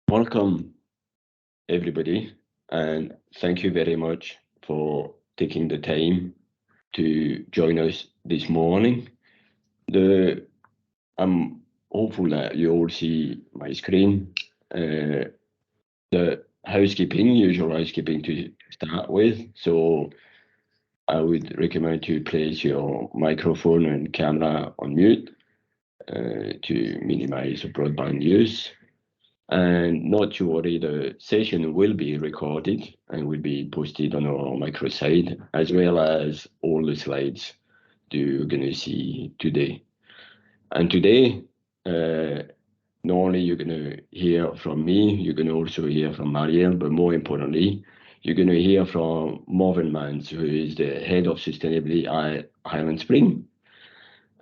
Welcome, everybody, and thank you very much for taking the time to join us this morning. The I'm hopeful that you all see my screen. The usual housekeeping to start with. So I would recommend to place your microphone and camera on mute to minimize broadband use. And not to worry, the session will be recorded and will be posted on our microsite, as well as all the slides you're going to see today. And today, not only you're going to hear from me, you're going to also hear from Marielle, but more importantly, you're going to hear from Marvin Mans, who is the head of sustainability at Highland Spring.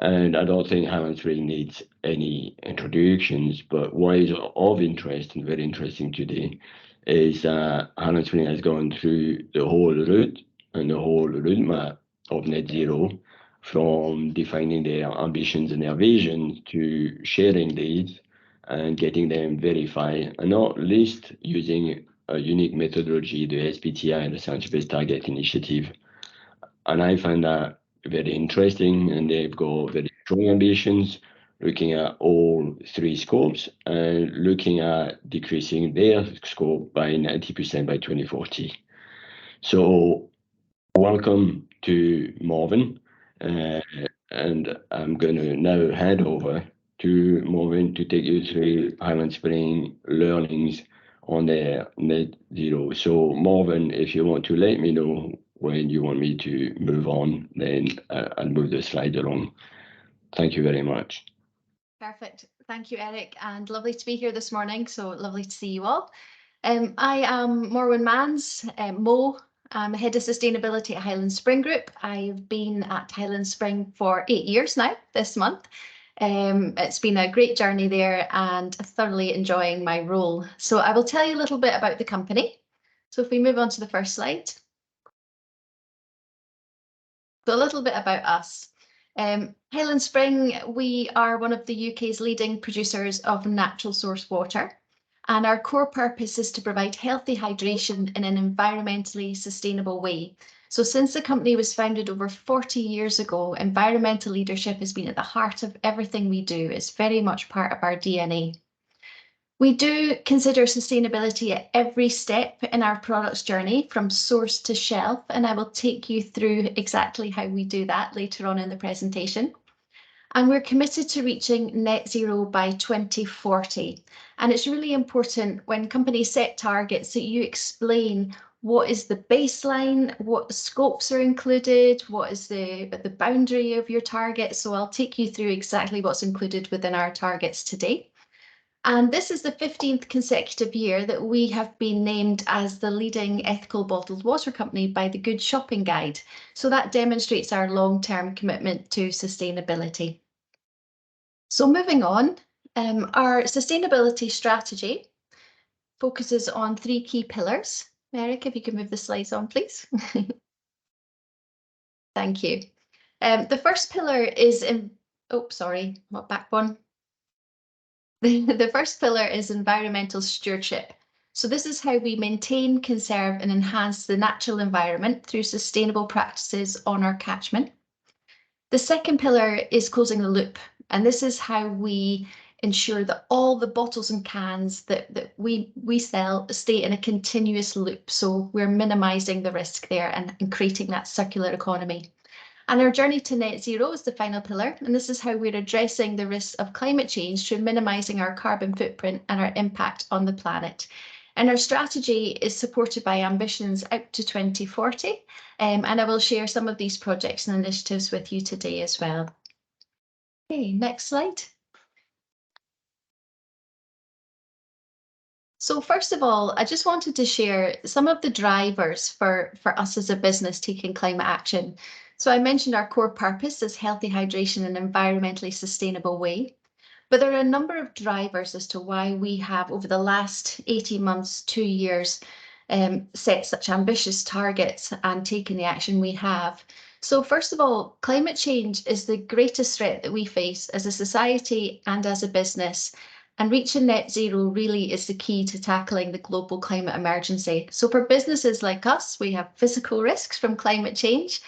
And I don't think Highland Spring needs any introductions, but what is of interest and very interesting today is that Highland Spring has gone through the whole route and the whole roadmap of net zero, from defining their ambitions and their vision to sharing these and getting them verified, and not least using a unique methodology, the SBTi, the Science Based Target Initiative. And I find that very interesting, and they've got very strong ambitions, looking at all three scopes and looking at decreasing their scope by 90% by 2040. So welcome to Marvin, and I'm going to now hand over to Marvin to take you through Highland Spring learnings on their net zero. So Marvin, if you want to let me know when you want me to move on, then I'll move the slide along. Thank you very much. Perfect. Thank you, Eric, and lovely to be here this morning. So lovely to see you all. I am Morwen Mans, Mo. I'm Head of Sustainability at Highland Spring Group. I've been at Highland Spring for 8 years now this month. It's been a great journey there and thoroughly enjoying my role. So I will tell you a little bit about the company. So if we move on to the first slide. So a little bit about us. Highland Spring, we are one of the UK's leading producers of natural source water, and our core purpose is to provide healthy hydration in an environmentally sustainable way. So since the company was founded over 40 years ago, environmental leadership has been at the heart of everything we do. It's very much part of our DNA. We do consider sustainability at every step in our product's journey, from source to shelf, and I will take you through exactly how we do that later on in the presentation. And we're committed to reaching net zero by 2040. And it's really important when companies set targets that you explain what is the baseline, what scopes are included, what is the boundary of your target. So I'll take you through exactly what's included within our targets today. And this is the 15th consecutive year that we have been named as the leading ethical bottled water company by the Good Shopping Guide. So that demonstrates our long-term commitment to sustainability. So moving on, our sustainability strategy focuses on 3 key pillars. Eric, if you could move the slides on, please. Thank you. The first pillar is back one. The first pillar is environmental stewardship. So this is how we maintain, conserve and enhance the natural environment through sustainable practices on our catchment. The second pillar is closing the loop, and this is how we ensure that all the bottles and cans that we sell stay in a continuous loop. So we're minimizing the risk there and creating that circular economy. And our journey to net zero is the final pillar, and this is how we're addressing the risks of climate change through minimizing our carbon footprint and our impact on the planet. And our strategy is supported by ambitions out to 2040, and I will share some of these projects and initiatives with you today as well. Okay, next slide. So first of all, I just wanted to share some of the drivers for us as a business taking climate action. So I mentioned our core purpose is healthy hydration in an environmentally sustainable way. But there are a number of drivers as to why we have, over the last 18 months, 2 years, set such ambitious targets and taken the action we have. So first of all, climate change is the greatest threat that we face as a society and as a business. And reaching net zero really is the key to tackling the global climate emergency. So for businesses like us, we have physical risks from climate change.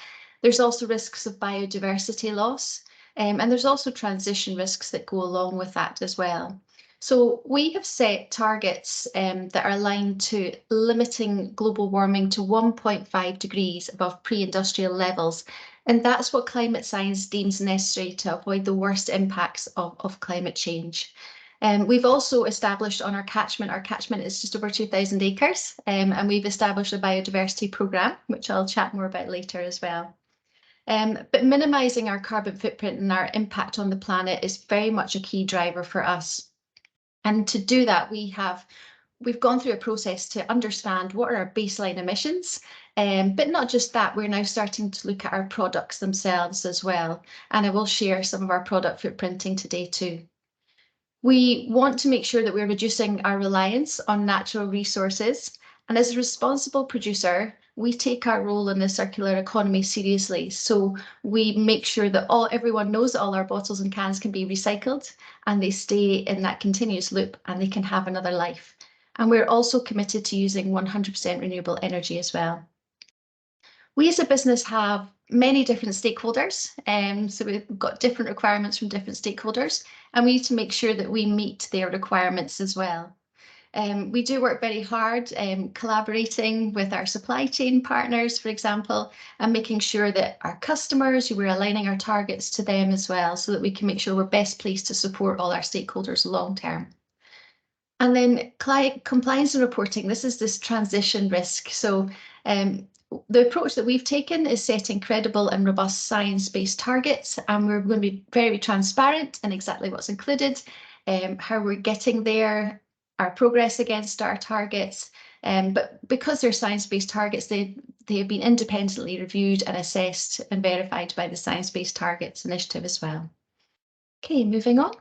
There's also risks of biodiversity loss, and there's also transition risks that go along with that as well. So we have set targets that are aligned to limiting global warming to 1.5 degrees above pre-industrial levels. And that's what climate science deems necessary to avoid the worst impacts of climate change. We've also established on our catchment is just over 2,000 acres, and we've established a biodiversity programme, which I'll chat more about later as well. But minimising our carbon footprint and our impact on the planet is very much a key driver for us. And to do that, we've gone through a process to understand what are our baseline emissions, but not just that, we're now starting to look at our products themselves as well. And I will share some of our product footprinting today too. We want to make sure that we're reducing our reliance on natural resources. And as a responsible producer, we take our role in the circular economy seriously. So we make sure that everyone knows that all our bottles and cans can be recycled and they stay in that continuous loop and they can have another life. And we're also committed to using 100% renewable energy as well. We as a business have many different stakeholders, so we've got different requirements from different stakeholders, and we need to make sure that we meet their requirements as well. We do work very hard collaborating with our supply chain partners, for example, and making sure that our customers, we're aligning our targets to them as well, so that we can make sure we're best placed to support all our stakeholders long term. And then compliance and reporting, this transition risk. So the approach that we've taken is setting credible and robust science-based targets, and we're going to be very transparent in exactly what's included, how we're getting there, our progress against our targets. But because they're science-based targets, they have been independently reviewed and assessed and verified by the Science Based Targets Initiative as well. Okay, moving on.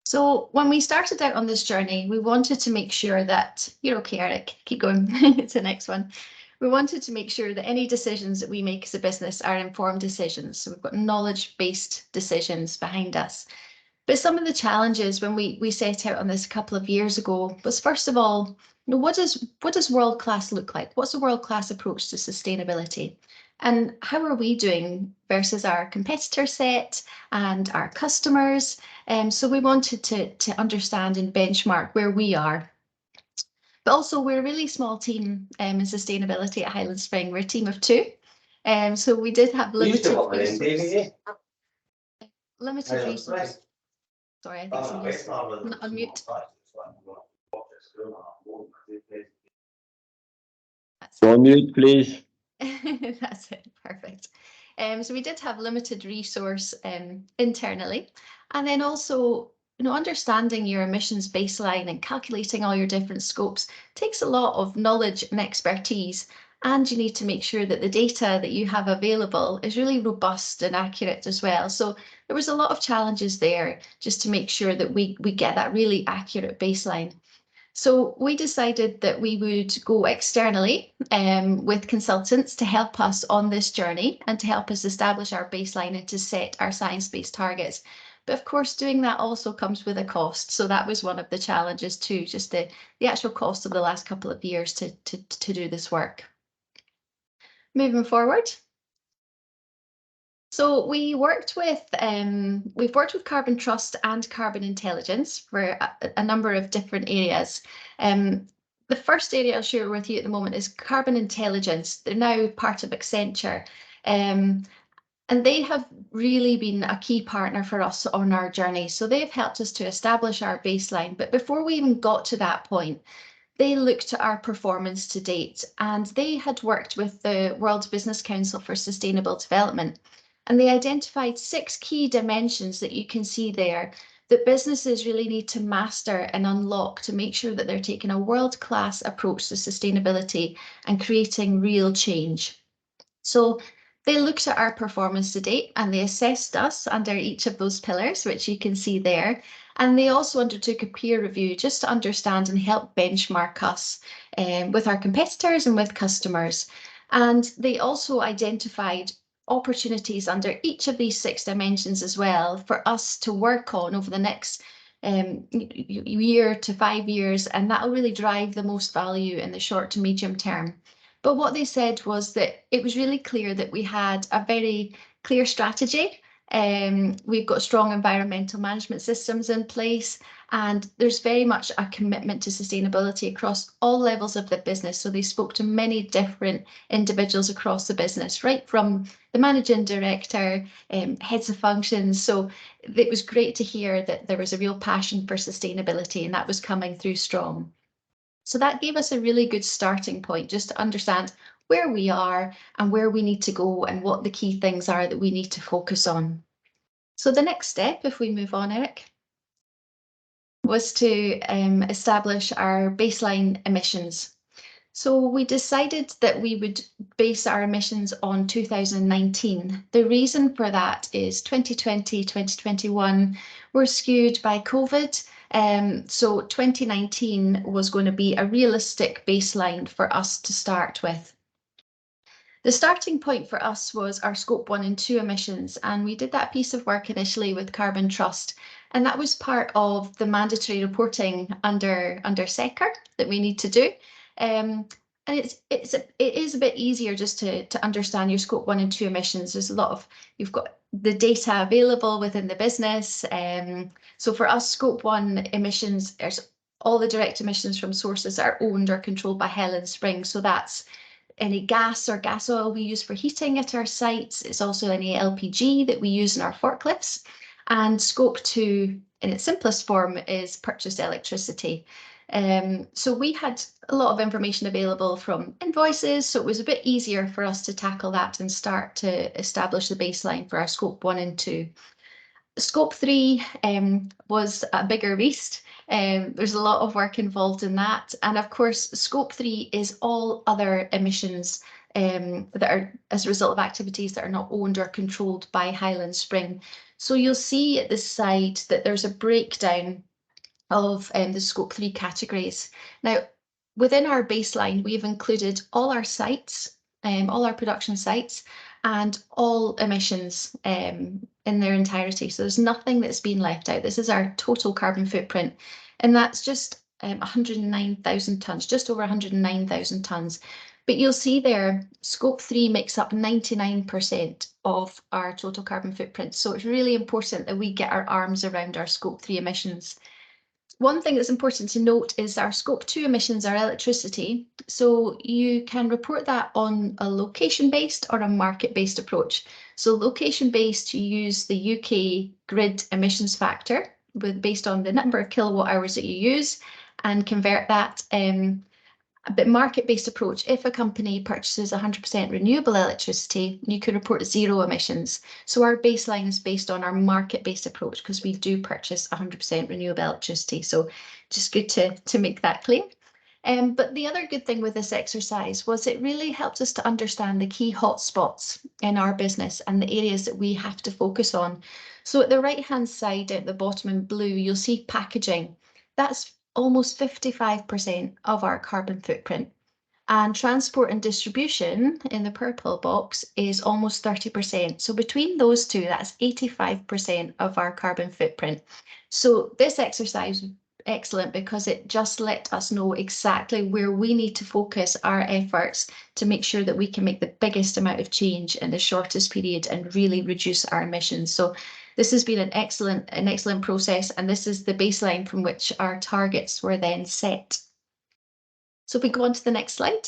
So when we started out on this journey, we wanted to make sure that, you're okay, Eric, keep going to the next one. We wanted to make sure that any decisions that we make as a business are informed decisions. So we've got knowledge-based decisions behind us. But some of the challenges when we set out on this a couple of years ago was, first of all, what does world-class look like? What's a world-class approach to sustainability? And how are we doing versus our competitor set and our customers? So we wanted to understand and benchmark where we are. But also, we're a really small team in sustainability at Highland Spring. We're a team of 2. So we did have limited resources. Limited resources. Sorry, I think somebody's on mute. On mute, please. That's it, perfect. So we did have limited resource internally, and then also, understanding your emissions baseline and calculating all your different scopes takes a lot of knowledge and expertise, and you need to make sure that the data that you have available is really robust and accurate as well. So there was a lot of challenges there just to make sure that we get that really accurate baseline. So we decided that we would go externally with consultants to help us on this journey and to help us establish our baseline and to set our science-based targets. But of course, doing that also comes with a cost. So that was one of the challenges too, just the actual cost of the last couple of years to do this work. Moving forward. So we've worked with Carbon Trust and Carbon Intelligence for a number of different areas. The first area I'll share with you at the moment is Carbon Intelligence. They're now part of Accenture. And they have really been a key partner for us on our journey. So they've helped us to establish our baseline. But before we even got to that point, they looked at our performance to date, and they had worked with the World Business Council for Sustainable Development. And they identified 6 key dimensions that you can see there that businesses really need to master and unlock to make sure that they're taking a world-class approach to sustainability and creating real change. So they looked at our performance to date and they assessed us under each of those pillars, which you can see there. And they also undertook a peer review just to understand and help benchmark us with our competitors and with customers. And they also identified opportunities under each of these 6 dimensions as well for us to work on over the next year to 5 years, and that will really drive the most value in the short to medium term. But what they said was that it was really clear that we had a very clear strategy. We've got strong environmental management systems in place, and there's very much a commitment to sustainability across all levels of the business. So they spoke to many different individuals across the business, right from the managing director, heads of functions. So it was great to hear that there was a real passion for sustainability, and that was coming through strong. So that gave us a really good starting point just to understand where we are and where we need to go and what the key things are that we need to focus on. So the next step, if we move on, Eric, was to establish our baseline emissions. So we decided that we would base our emissions on 2019. The reason for that is 2020, 2021 were skewed by COVID. So 2019 was going to be a realistic baseline for us to start with. The starting point for us was our Scope 1 and 2 emissions, and we did that piece of work initially with Carbon Trust, and that was part of the mandatory reporting under SECR that we need to do. And it is a bit easier just to understand your Scope 1 and 2 emissions. There's a lot of, you've got the data available within the business. So for us, Scope 1 emissions, there's all the direct emissions from sources that are owned or controlled by Highland Spring. So that's any gas or gas oil we use for heating at our sites. It's also any LPG that we use in our forklifts. And Scope 2, in its simplest form, is purchased electricity. So we had a lot of information available from invoices, so it was a bit easier for us to tackle that and start to establish the baseline for our Scope 1 and 2. Scope 3 was a bigger beast. There's a lot of work involved in that. And of course, Scope 3 is all other emissions that are as a result of activities that are not owned or controlled by Highland Spring. So you'll see at this side that there's a breakdown of the Scope 3 categories. Now, within our baseline, we've included all our sites, all our production sites, and all emissions in their entirety. So there's nothing that's been left out. This is our total carbon footprint, and that's just 109,000 tonnes, just over 109,000 tonnes. But you'll see there, Scope 3 makes up 99% of our total carbon footprint. So it's really important that we get our arms around our Scope 3 emissions. One thing that's important to note is our Scope 2 emissions are electricity. So you can report that on a location-based or a market-based approach. So location-based, you use the UK grid emissions factor based on the number of kilowatt hours that you use and convert that. But market-based approach, if a company purchases 100% renewable electricity, you could report 0 emissions. So our baseline is based on our market-based approach because we do purchase 100% renewable electricity. So just good to make that clear. But the other good thing with this exercise was it really helped us to understand the key hotspots in our business and the areas that we have to focus on. So at the right-hand side at the bottom in blue, you'll see packaging. That's almost 55% of our carbon footprint. And transport and distribution in the purple box is almost 30%. So between those two, that's 85% of our carbon footprint. So this exercise was excellent because it just let us know exactly where we need to focus our efforts to make sure that we can make the biggest amount of change in the shortest period and really reduce our emissions. So this has been an excellent process, and this is the baseline from which our targets were then set. So if we go on to the next slide.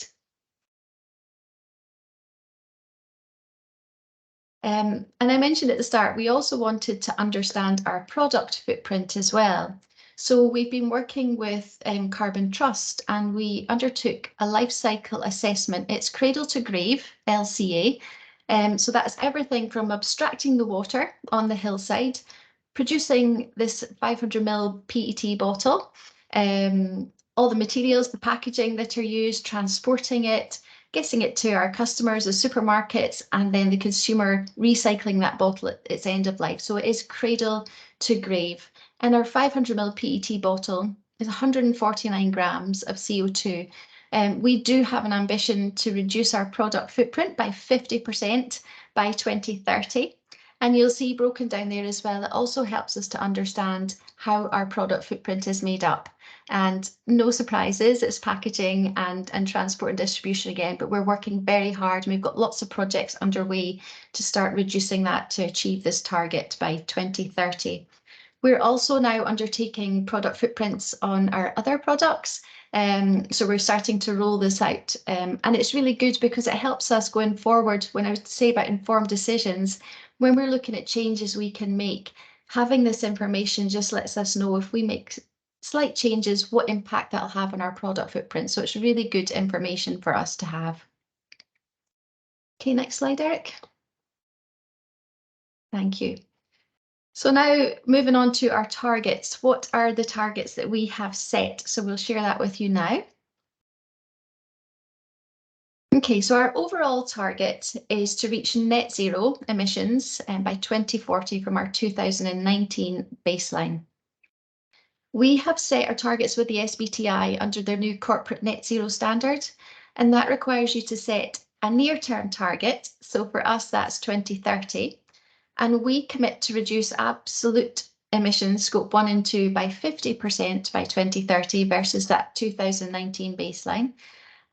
And I mentioned at the start, we also wanted to understand our product footprint as well. So we've been working with Carbon Trust, and we undertook a life cycle assessment. It's cradle to grave, LCA. So that's everything from abstracting the water on the hillside, producing this 500 ml PET bottle, all the materials, the packaging that are used, transporting it, getting it to our customers, the supermarkets, and then the consumer recycling that bottle at its end of life. So it is cradle to grave. And our 500 ml PET bottle is 149 grams of CO2. We do have an ambition to reduce our product footprint by 50% by 2030. And you'll see broken down there as well. It also helps us to understand how our product footprint is made up. And no surprises, it's packaging and transport and distribution again, but we're working very hard and we've got lots of projects underway to start reducing that to achieve this target by 2030. We're also now undertaking product footprints on our other products. So we're starting to roll this out, and it's really good because it helps us going forward. When I would say about informed decisions, when we're looking at changes we can make, having this information just lets us know if we make slight changes, what impact that'll have on our product footprint. So it's really good information for us to have. Okay, next slide, Eric. Thank you. So now moving on to our targets. What are the targets that we have set? So we'll share that with you now. Okay, so our overall target is to reach net zero emissions by 2040 from our 2019 baseline. We have set our targets with the SBTi under their new corporate net zero standard, and that requires you to set a near-term target. So for us, that's 2030. And we commit to reduce absolute emissions, scope 1 and 2, by 50% by 2030 versus that 2019 baseline,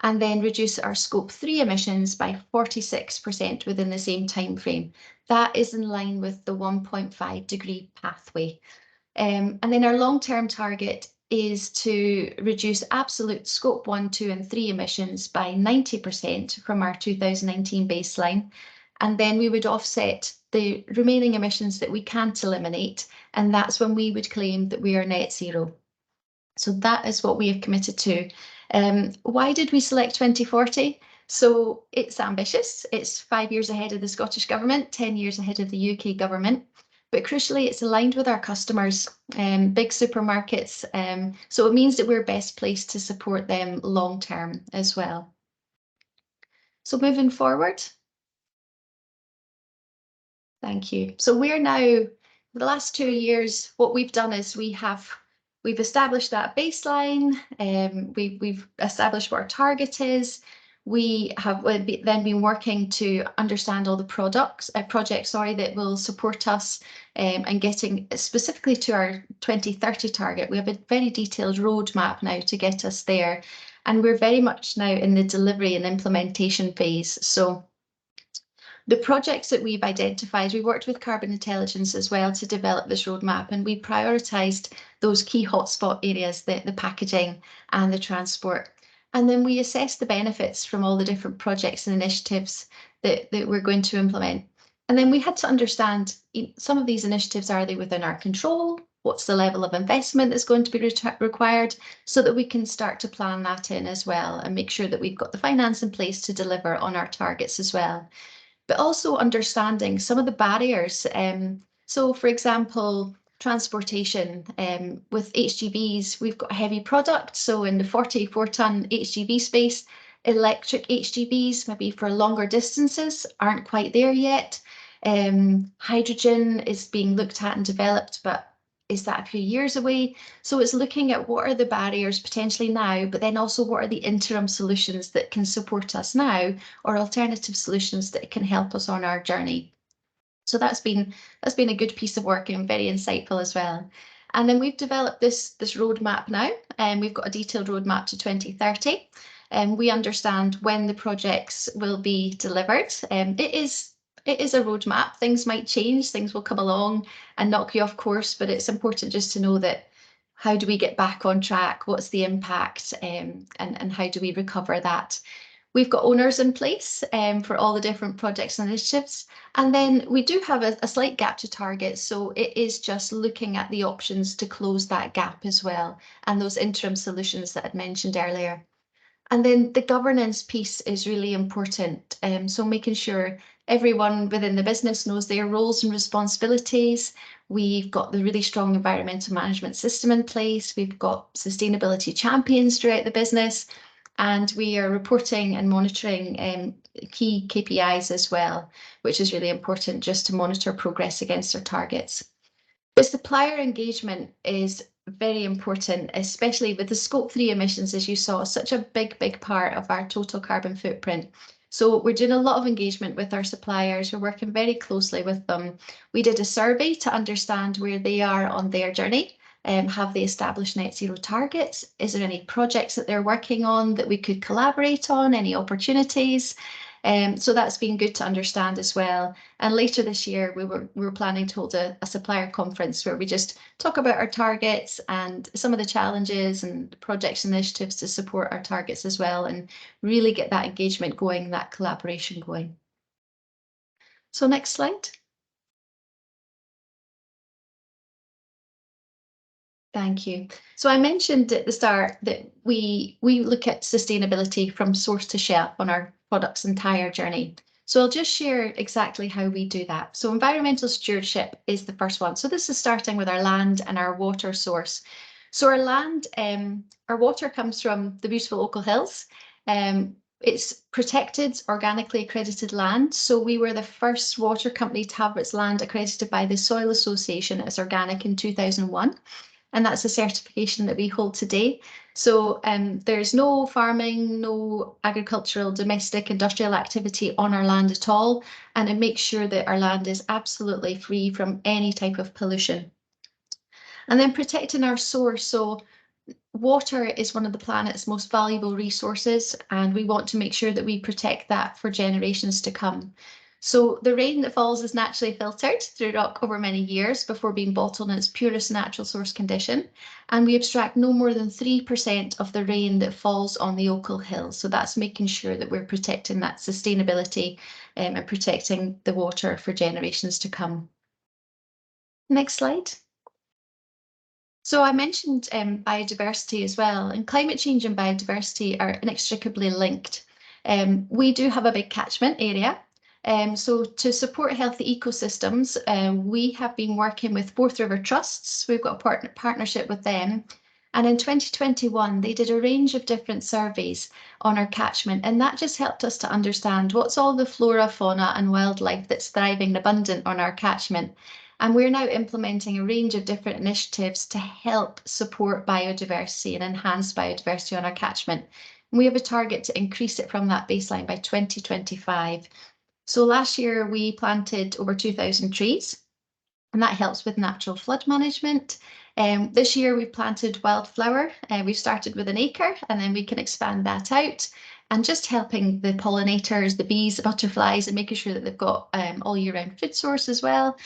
and then reduce our scope 3 emissions by 46% within the same time frame. That is in line with the 1.5 degree pathway. And then our long-term target is to reduce absolute scope 1, 2, and 3 emissions by 90% from our 2019 baseline. And then we would offset the remaining emissions that we can't eliminate, and that's when we would claim that we are net zero. So that is what we have committed to. Why did we select 2040? So it's ambitious. It's 5 years ahead of the Scottish Government, 10 years ahead of the UK Government. But crucially, it's aligned with our customers, big supermarkets. So it means that we're best placed to support them long term as well. So moving forward. Thank you. So we're now, for the last 2 years, what we've done is we've established that baseline. We've established what our target is. We have then been working to understand all the projects that will support us and getting specifically to our 2030 target. We have a very detailed roadmap now to get us there. And we're very much now in the delivery and implementation phase. So the projects that we've identified, we worked with Carbon Intelligence as well to develop this roadmap, and we prioritised those key hotspot areas, the packaging and the transport. And then we assessed the benefits from all the different projects and initiatives that we're going to implement. And then we had to understand some of these initiatives, are they within our control? What's the level of investment that's going to be required, so that we can start to plan that in as well and make sure that we've got the finance in place to deliver on our targets as well. But also understanding some of the barriers. So for example, transportation with HGVs, we've got a heavy product. So in the 44-ton HGV space, electric HGVs, maybe for longer distances, aren't quite there yet. Hydrogen is being looked at and developed, but is that a few years away? So it's looking at what are the barriers potentially now, but then also what are the interim solutions that can support us now, or alternative solutions that can help us on our journey. So that's been a good piece of work and very insightful as well. And then we've developed this roadmap now, and we've got a detailed roadmap to 2030. And we understand when the projects will be delivered. It is a roadmap. Things might change, things will come along and knock you off course, but it's important just to know that how do we get back on track? What's the impact, and how do we recover that? We've got owners in place for all the different projects and initiatives. And then we do have a slight gap to target. So it is just looking at the options to close that gap as well, and those interim solutions that I'd mentioned earlier. And then the governance piece is really important. So making sure everyone within the business knows their roles and responsibilities. We've got the really strong environmental management system in place. We've got sustainability champions throughout the business, and we are reporting and monitoring key KPIs as well, which is really important just to monitor progress against our targets. The supplier engagement is very important, especially with the Scope 3 emissions, as you saw, such a big part of our total carbon footprint. So we're doing a lot of engagement with our suppliers. We're working very closely with them. We did a survey to understand where they are on their journey. Have they established net zero targets? Is there any projects that they're working on that we could collaborate on? Any opportunities? So that's been good to understand as well. And later this year, we were planning to hold a supplier conference where we just talk about our targets and some of the challenges and projects and initiatives to support our targets as well, and really get that engagement going, that collaboration going. So next slide. Thank you. So I mentioned at the start that we look at sustainability from source to shelf on our product's entire journey. So I'll just share exactly how we do that. So environmental stewardship is the first one. So this is starting with our land and our water source. So our land, our water comes from the beautiful Ochil Hills. It's protected, organically accredited land. So we were the first water company to have its land accredited by the Soil Association as organic in 2001. And that's a certification that we hold today. So there's no farming, no agricultural, domestic, industrial activity on our land at all. And it makes sure that our land is absolutely free from any type of pollution. And then protecting our source. So water is one of the planet's most valuable resources, and we want to make sure that we protect that for generations to come. So the rain that falls is naturally filtered through rock over many years before being bottled in its purest natural source condition. And we abstract no more than 3% of the rain that falls on the Ochil Hills. So that's making sure that we're protecting that sustainability and protecting the water for generations to come. Next slide. So I mentioned biodiversity as well, and climate change and biodiversity are inextricably linked. We do have a big catchment area. So to support healthy ecosystems, we have been working with Forth River Trusts. We've got a partnership with them. And in 2021, they did a range of different surveys on our catchment, and that just helped us to understand what's all the flora, fauna and wildlife that's thriving and abundant on our catchment. And we're now implementing a range of different initiatives to help support biodiversity and enhance biodiversity on our catchment. And we have a target to increase it from that baseline by 2025. So last year we planted over 2,000 trees, and that helps with natural flood management. This year we've planted wildflower. We've started with 1 acre, and then we can expand that out, and just helping the pollinators, the bees, the butterflies, and making sure that they've got all year round food source as well.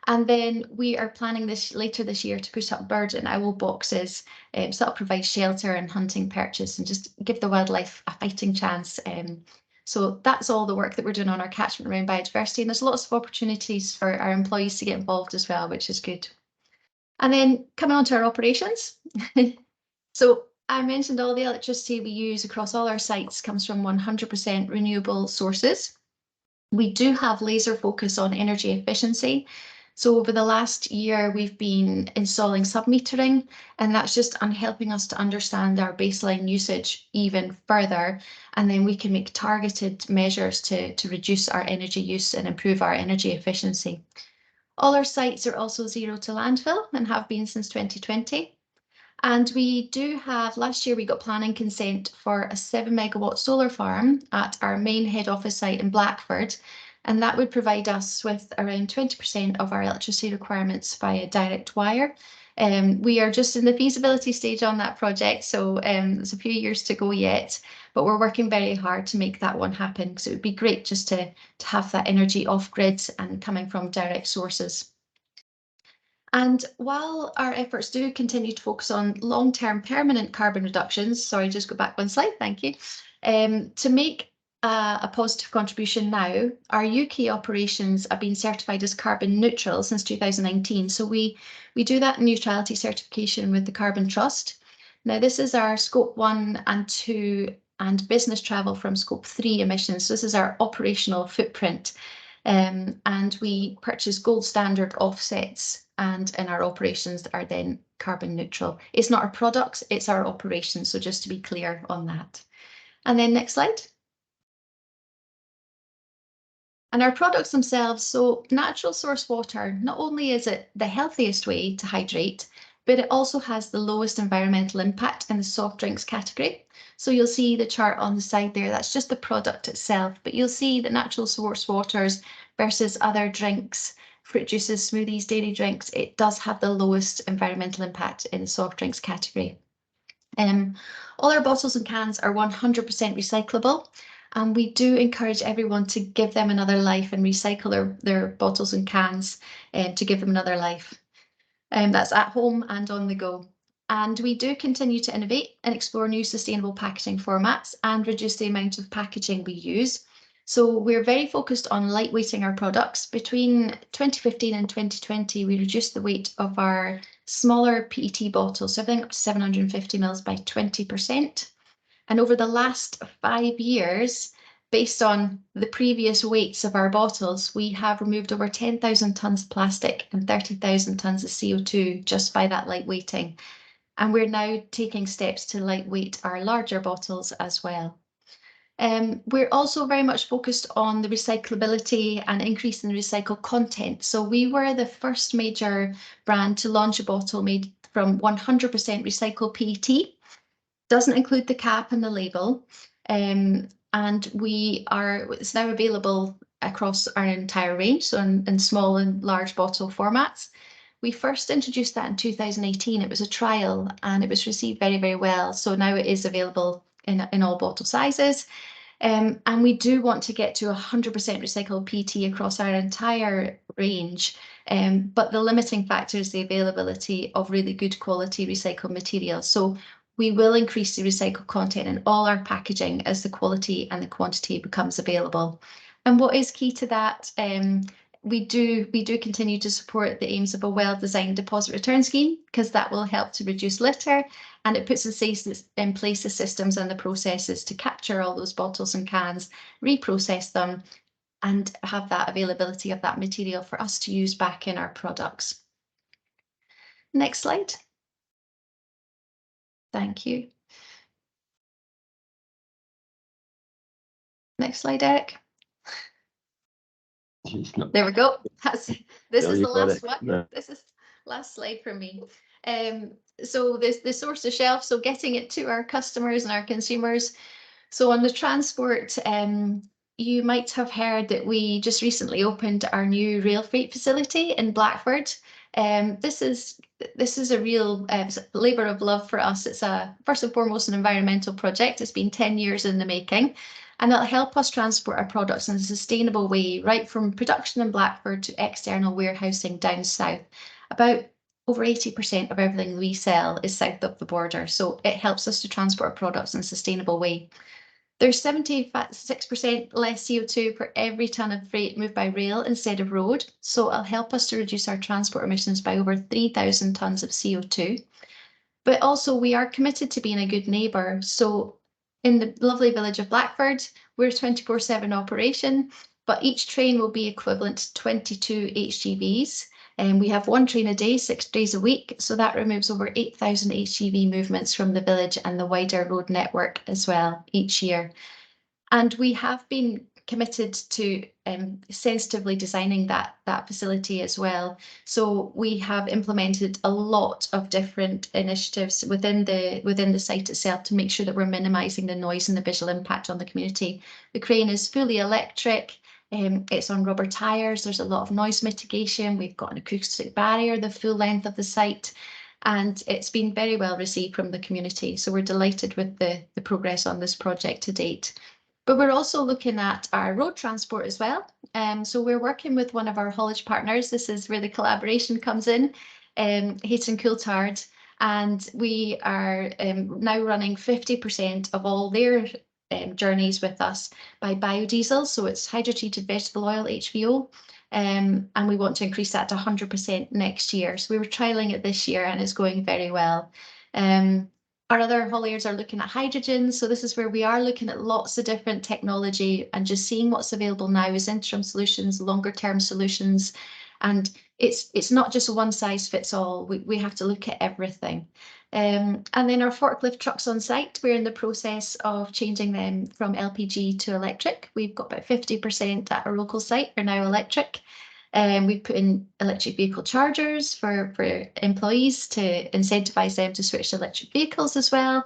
And then we are planning later this year to put up bird and owl boxes, so that'll provide shelter and hunting perches and just give the wildlife a fighting chance. So that's all the work that we're doing on our catchment around biodiversity, and there's lots of opportunities for our employees to get involved as well, which is good. And then coming on to our operations. So I mentioned all the electricity we use across all our sites comes from 100% renewable sources. We do have laser focus on energy efficiency. So over the last year, we've been installing sub-metering, and that's just helping us to understand our baseline usage even further. And then we can make targeted measures to reduce our energy use and improve our energy efficiency. All our sites are also zero to landfill and have been since 2020. And we do have, last year we got planning consent for a 7 megawatt solar farm at our main head office site in Blackford. And that would provide us with around 20% of our electricity requirements via direct wire. We are just in the feasibility stage on that project, so there's a few years to go yet, but we're working very hard to make that one happen, because it would be great just to have that energy off grid and coming from direct sources. And while our efforts do continue to focus on long-term permanent carbon reductions, sorry, just go back one slide, thank you, to make a positive contribution now, our UK operations have been certified as carbon neutral since 2019. So we do that neutrality certification with the Carbon Trust. Now this is our scope 1 and 2 and business travel from scope 3 emissions. So this is our operational footprint. And we purchase gold standard offsets, and in our operations are then carbon neutral. It's not our products, it's our operations. So just to be clear on that. And then next slide. And our products themselves, so natural source water, not only is it the healthiest way to hydrate, but it also has the lowest environmental impact in the soft drinks category. So you'll see the chart on the side there, that's just the product itself, but you'll see that natural source waters versus other drinks, fruit juices, smoothies, dairy drinks, it does have the lowest environmental impact in the soft drinks category. All our bottles and cans are 100% recyclable, and we do encourage everyone to give them another life and recycle their bottles and cans to give them another life. That's at home and on the go. And we do continue to innovate and explore new sustainable packaging formats and reduce the amount of packaging we use. So we're very focused on lightweighting our products. Between 2015 and 2020, we reduced the weight of our smaller PET bottles, so I think 750 mils by 20%. And over the last 5 years, based on the previous weights of our bottles, we have removed over 10,000 tonnes of plastic and 30,000 tonnes of CO2 just by that lightweighting. And we're now taking steps to lightweight our larger bottles as well. We're also very much focused on the recyclability and increase in recycled content. So we were the first major brand to launch a bottle made from 100% recycled PET. Doesn't include the cap and the label. And it's now available across our entire range, so in small and large bottle formats. We first introduced that in 2018. It was a trial and it was received very, very well. So now it is available in all bottle sizes. And we do want to get to 100% recycled PET across our entire range. But the limiting factor is the availability of really good quality recycled materials. So we will increase the recycled content in all our packaging as the quality and the quantity becomes available. And what is key to that, we do continue to support the aims of a well-designed deposit return scheme, because that will help to reduce litter, and it puts in place the systems and the processes to capture all those bottles and cans, reprocess them, and have that availability of that material for us to use back in our products. Next slide. Thank you. Next slide, Eric. There we go. This is the last one. No. This is last slide for me. So the source to shelf, so getting it to our customers and our consumers. So on the transport, you might have heard that we just recently opened our new rail freight facility in Blackford. This is a real labour of love for us. It's first and foremost an environmental project. It's been 10 years in the making, and it'll help us transport our products in a sustainable way, right from production in Blackford to external warehousing down south. About over 80% of everything we sell is south of the border, so it helps us to transport our products in a sustainable way. There's 76% less CO2 for every tonne of freight moved by rail instead of road, so it'll help us to reduce our transport emissions by over 3,000 tonnes of CO2. But also we are committed to being a good neighbour, so in the lovely village of Blackford, we're a 24/7 operation, but each train will be equivalent to 22 HGVs. And we have one train a day, 6 days a week. So that removes over 8,000 HGV movements from the village and the wider road network as well each year. And we have been committed to sensitively designing that facility as well. So we have implemented a lot of different initiatives within the site itself to make sure that we're minimising the noise and the visual impact on the community. The crane is fully electric. It's on rubber tyres. There's a lot of noise mitigation. We've got an acoustic barrier the full length of the site, and it's been very well received from the community. So we're delighted with the progress on this project to date. But we're also looking at our road transport as well. So we're working with one of our haulage partners. This is where the collaboration comes in, Hayton Coulthard, and we are now running 50% of all their journeys with us by biodiesel. So it's hydrotreated vegetable oil, HVO, and we want to increase that to 100% next year. So we were trialling it this year and it's going very well. Our other hauliers are looking at hydrogen. So this is where we are looking at lots of different technology and just seeing what's available now as interim solutions, longer term solutions. And it's not just a one size fits all. We have to look at everything. And then our forklift trucks on site, we're in the process of changing them from LPG to electric. We've got about 50% at our local site are now electric. We put in electric vehicle chargers for employees to incentivise them to switch to electric vehicles as well.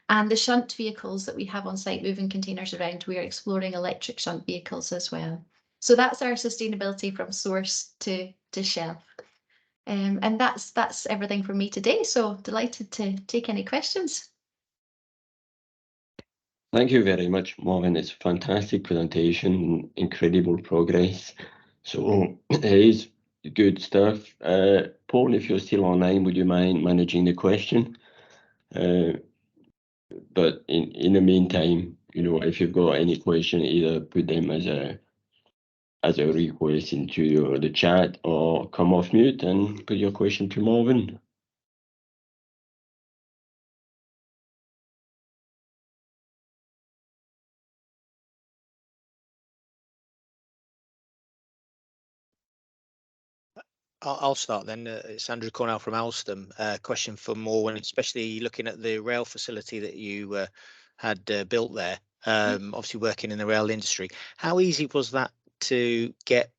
And the shunt vehicles that we have on site moving containers around, we are exploring electric shunt vehicles as well. So that's our sustainability from source to shelf. And that's everything from me today. So delighted to take any questions. Thank you very much, Marvin. It's a fantastic presentation, incredible progress. So it is good stuff. Paul, if you're still online, would you mind managing the question? But in the meantime, you know, if you've got any question, either put them as a request into the chat or come off mute and put your question to Marvin. I'll start then. It's Andrew Cornell from Alstom. Question for Morwen, especially looking at the rail facility that you had built there, obviously working in the rail industry. How easy was that to get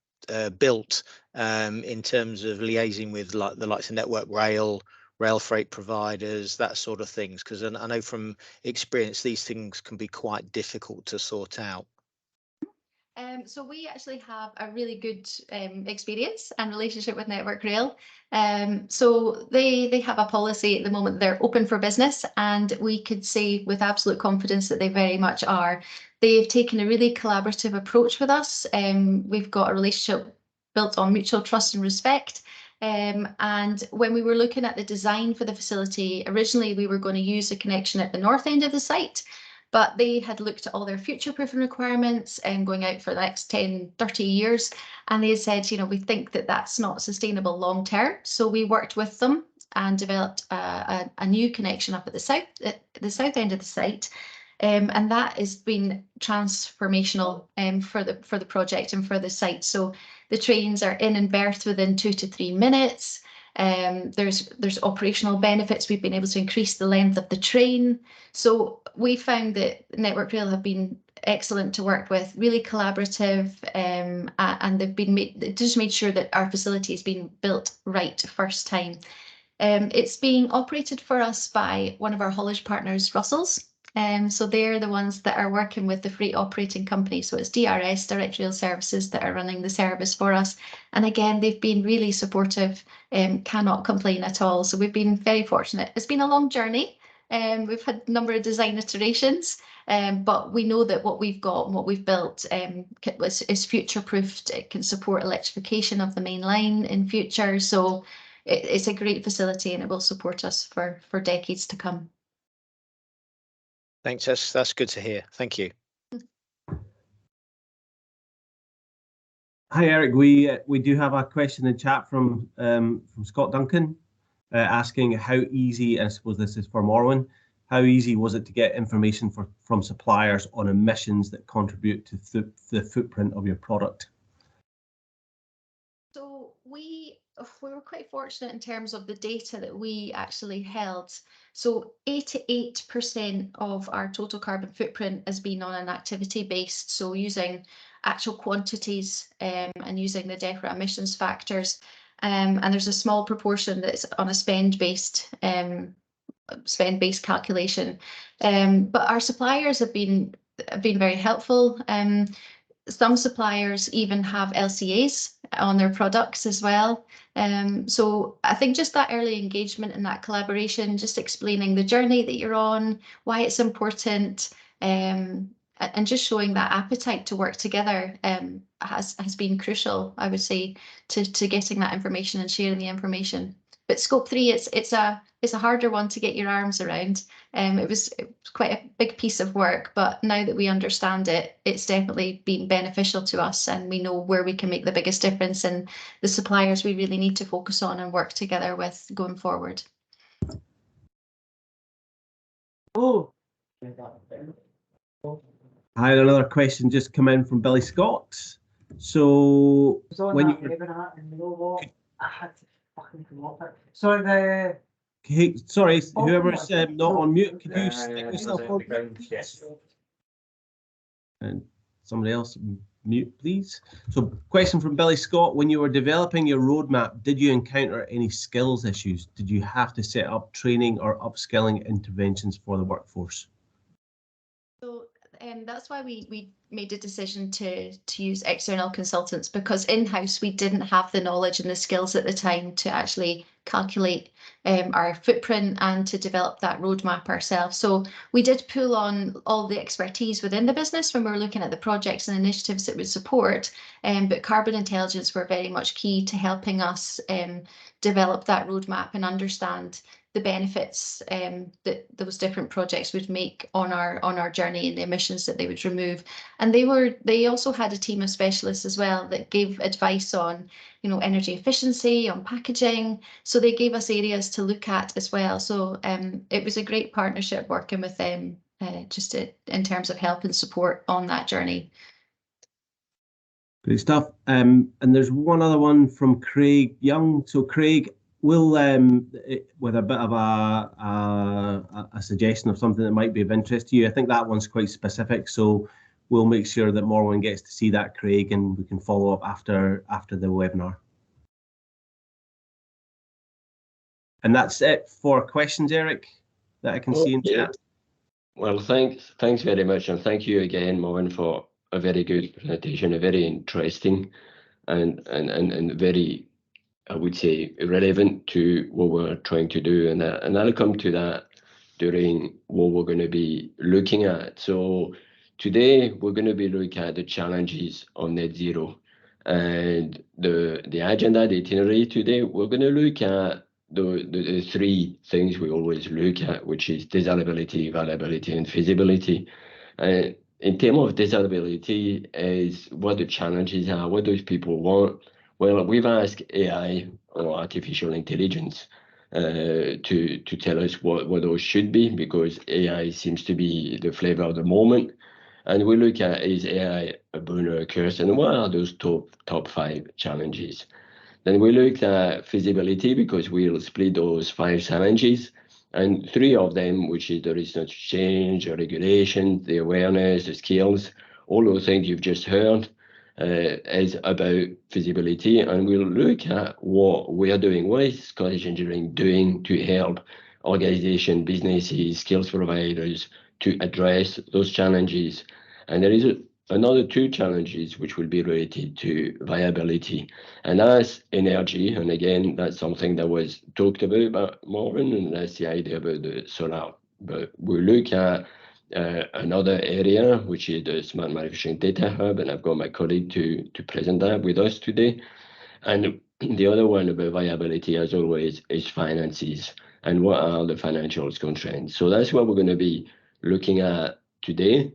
built in terms of liaising with the likes of Network Rail, rail freight providers, that sort of things? Because I know from experience these things can be quite difficult to sort out. So we actually have a really good experience and relationship with Network Rail. So they have a policy at the moment, they're open for business, and we could say with absolute confidence that they very much are. They've taken a really collaborative approach with us. We've got a relationship built on mutual trust and respect. And when we were looking at the design for the facility, originally we were going to use a connection at the north end of the site. But they had looked at all their future-proofing requirements and going out for the next 10, 30 years. And they said, you know, we think that that's not sustainable long term. So we worked with them and developed a new connection up at the south end of the site. And that has been transformational for the project and for the site. So the trains are in and berthed within 2 to 3 minutes. There's operational benefits. We've been able to increase the length of the train. So we found that Network Rail have been excellent to work with, really collaborative, and they've just made sure that our facility has been built right first time. It's being operated for us by one of our haulage partners, Russell's. So they're the ones that are working with the freight operating company. So it's DRS, Direct Rail Services, that are running the service for us. And again, they've been really supportive, cannot complain at all. So we've been very fortunate. It's been a long journey. We've had a number of design iterations, but we know that what we've got and what we've built is future-proofed. It can support electrification of the main line in future. So it's a great facility and it will support us for decades to come. Thanks, that's good to hear. Thank you. Hi, Eric. We do have a question in chat from Scott Duncan asking how easy, and I suppose this is for Morwen, how easy was it to get information from suppliers on emissions that contribute to the footprint of your product? So we were quite fortunate in terms of the data that we actually held. So 88% of our total carbon footprint has been on an activity based, so using actual quantities and using the DEFRA emissions factors. And there's a small proportion that's on a spend-based calculation. But our suppliers have been very helpful. Some suppliers even have LCAs on their products as well. So I think just that early engagement and that collaboration, just explaining the journey that you're on, why it's important, and just showing that appetite to work together has been crucial, I would say, to getting that information and sharing the information. But Scope 3, it's a harder one to get your arms around. It was quite a big piece of work, but now that we understand it, it's definitely been beneficial to us, and we know where we can make the biggest difference, and the suppliers we really need to focus on and work together with going forward. Oh, I had another question just come in from Billy Scott. So when you sorry, whoever's not on mute, could you stick yourself on? And somebody else mute, please. So question from Billy Scott, when you were developing your roadmap, did you encounter any skills issues? Did you have to set up training or upskilling interventions for the workforce? So that's why we made a decision to use external consultants, because in-house we didn't have the knowledge and the skills at the time to actually calculate our footprint and to develop that roadmap ourselves. So we did pull on all the expertise within the business when we were looking at the projects and initiatives that would support, but Carbon Intelligence were very much key to helping us develop that roadmap and understand the benefits that those different projects would make on our journey and the emissions that they would remove. And they also had a team of specialists as well that gave advice on, you know, energy efficiency, on packaging. So they gave us areas to look at as well. So it was a great partnership working with them in terms of help and support on that journey. Great stuff. And there's one other one from Craig Young. So Craig, we'll, with a bit of a suggestion of something that might be of interest to you. I think that one's quite specific, so we'll make sure that Morwen gets to see that, Craig, and we can follow up after the webinar. And that's it for questions, Eric, that I can see in chat. Well, thanks very much, and thank you again, Morwen, for a very good presentation, a very interesting and very, I would say, relevant to what we're trying to do, and I'll come to that during what we're going to be looking at. So today we're going to be looking at the challenges of net zero, and the agenda, the itinerary today, we're going to look at the three things we always look at, which is desirability, viability, and feasibility. In terms of desirability, is what the challenges are, what those people want. Well, we've asked AI or artificial intelligence to tell us what those should be, because AI seems to be the flavor of the moment. And we look at, is AI a boon or a curse, and what are those top 5 challenges? Then we looked at feasibility, because we'll split those 5 challenges, and 3 of them, which is the research change, the regulation, the awareness, the skills, all those things you've just heard, is about feasibility. And we'll look at what we are doing, what is Scottish Engineering doing to help organizations, businesses, skills providers to address those challenges. And there is another 2 challenges which will be related to viability, and that's energy. And again, that's something that was talked about by Morwen, and that's the idea about the solar. But we'll look at another area, which is the Smart Manufacturing Data Hub, and I've got my colleague to present that with us today. And the other one about viability, as always, is finances, and what are the financial constraints. So that's what we're going to be looking at today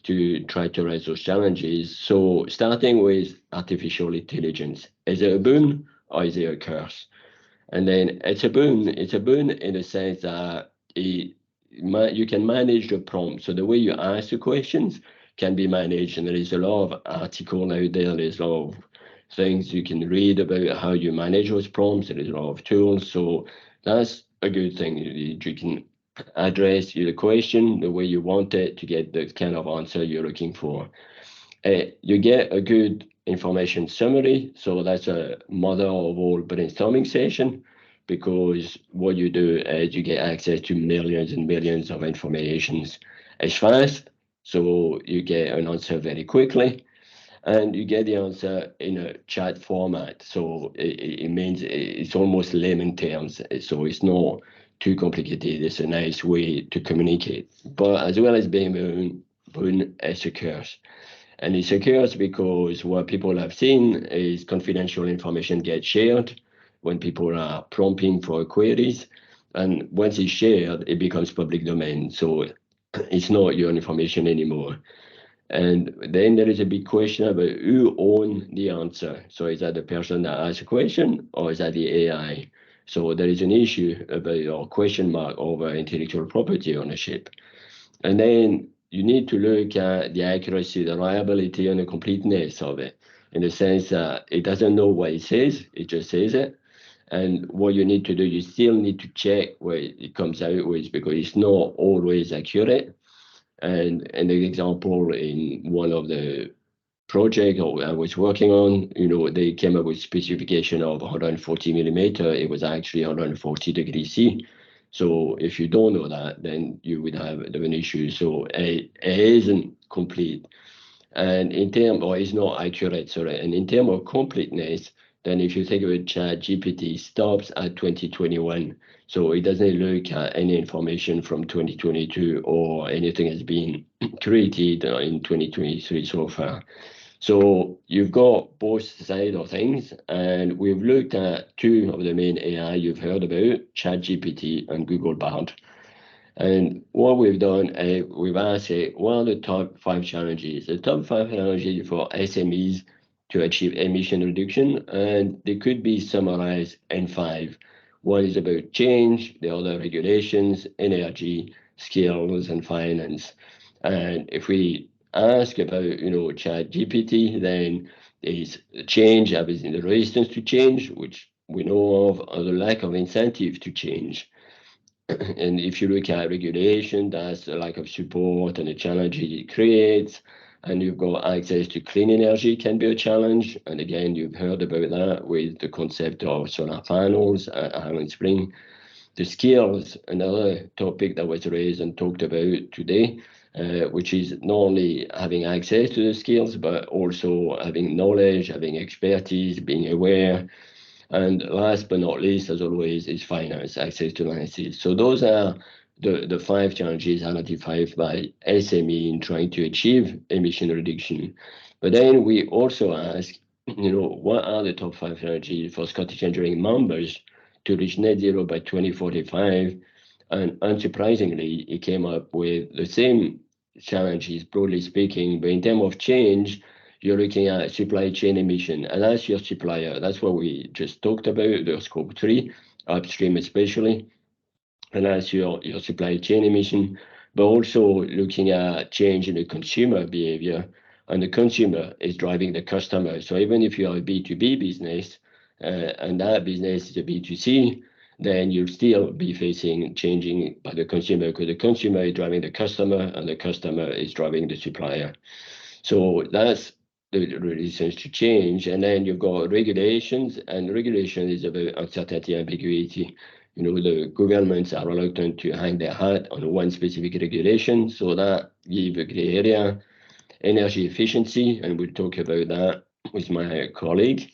to try to raise those challenges. So starting with artificial intelligence, is it a boon or is it a curse? And then it's a boon in the sense that you can manage the prompt. So the way you ask the questions can be managed, and there is a lot of articles out there, there's a lot of things you can read about how you manage those prompts, there is a lot of tools, so that's a good thing. You can address the question the way you want it to get the kind of answer you're looking for. You get a good information summary, so that's a mother of all brainstorming session, because what you do is you get access to millions and millions of informations. It's fast, so you get an answer very quickly, and you get the answer in a chat format. So it means it's almost layman terms, so it's not too complicated. It's a nice way to communicate. But as well as being boon, it's a curse. And it's a curse because what people have seen is confidential information gets shared when people are prompting for queries. And once it's shared, it becomes public domain. So it's not your information anymore. And then there is a big question about who owns the answer. So is that the person that asked a question, or is that the AI? So there is an issue about your question mark over intellectual property ownership. And then you need to look at the accuracy, the reliability, and the completeness of it, in the sense that it doesn't know what it says, it just says it. And what you need to do, you still need to check what it comes out with, because it's not always accurate. And an example in one of the project I was working on, they came up with specification of 140 millimeter. It was actually 140 degrees C. So if you don't know that, then you would have an issue. So it isn't complete. And in terms, or it's not accurate, sorry. And in terms of completeness, then if you think about ChatGPT, stops at 2021. So it doesn't look at any information from 2022 or anything has been created in 2023 so far. So you've got both sides of things, and we've looked at two of the main AI you've heard about, ChatGPT and Google Bard. And what we've done, we've asked, what are the top 5 challenges? The top 5 challenges for SMEs to achieve emission reduction, and they could be summarized in 5. One is about change, the other regulations, energy, skills, and finance. And if we ask about, ChatGPT, then is change, obviously the resistance to change, which we know of, or the lack of incentive to change. And if you look at regulation, that's the lack of support and the challenges it creates. And you've got access to clean energy can be a challenge. And again, you've heard about that with the concept of solar panels at Highland Spring. The skills, another topic that was raised and talked about today, which is not only having access to the skills, but also having knowledge, having expertise, being aware. And last but not least, as always, is finance, access to finances. So those are the 5 challenges identified by SME in trying to achieve emission reduction. But then we also ask, what are the top 5 challenges for Scottish Engineering members to reach net zero by 2045? And unsurprisingly, it came up with the same challenges, broadly speaking, but in terms of change, you're looking at supply chain emission, and that's your supplier. That's what we just talked about, the scope 3, upstream especially, and that's your supply chain emission, but also looking at change in the consumer behavior, and the consumer is driving the customer. So even if you are a B2B business, and that business is a B2C, then you'll still be facing changing by the consumer, because the consumer is driving the customer, and the customer is driving the supplier. So that's the resistance to change. And then you've got regulations, and regulation is about uncertainty, ambiguity. The governments are reluctant to hang their hat on one specific regulation, so that gives a gray area. Energy efficiency, and we'll talk about that with my colleague.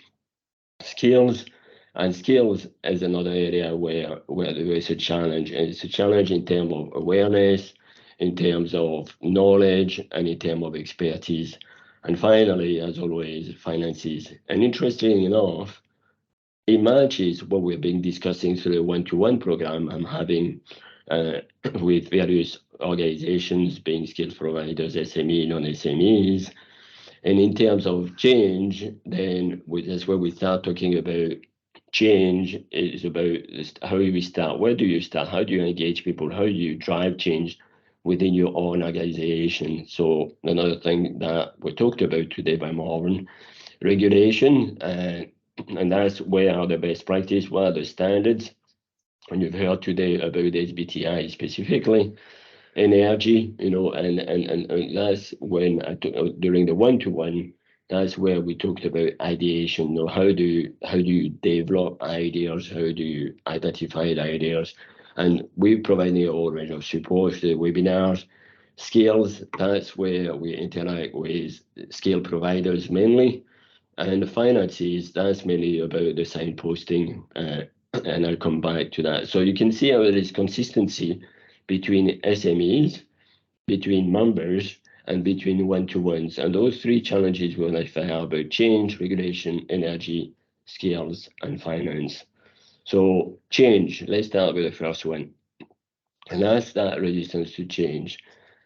Skills, and skills is another area where there is a challenge, and it's a challenge in terms of awareness, in terms of knowledge, and in terms of expertise. And finally, as always, finances. And interestingly enough, it matches what we've been discussing through the one-to-one program I'm having with various organizations, being skills providers, SME, non-SMEs. And in terms of change, then that's where we start talking about change. Is about how do we start? Where do you start? How do you engage people? How do you drive change within your own organization? So another thing that we talked about today by Marvin, regulation, and that's where are the best practice, what are the standards? And you've heard today about SBTi specifically. Energy, and that's when during the one-to-one, that's where we talked about ideation. How do you develop ideas? How do you identify the ideas? And we're providing a whole range of support to the webinars. Skills, that's where we interact with skill providers mainly. And the finances, that's mainly about the signposting, and I'll come back to that. So you can see how there is consistency between SMEs, between members, and between one-to-ones. And those 3 challenges will identify about change, regulation, energy, skills, and finance. So change, let's start with the first one. And that's that resistance to change.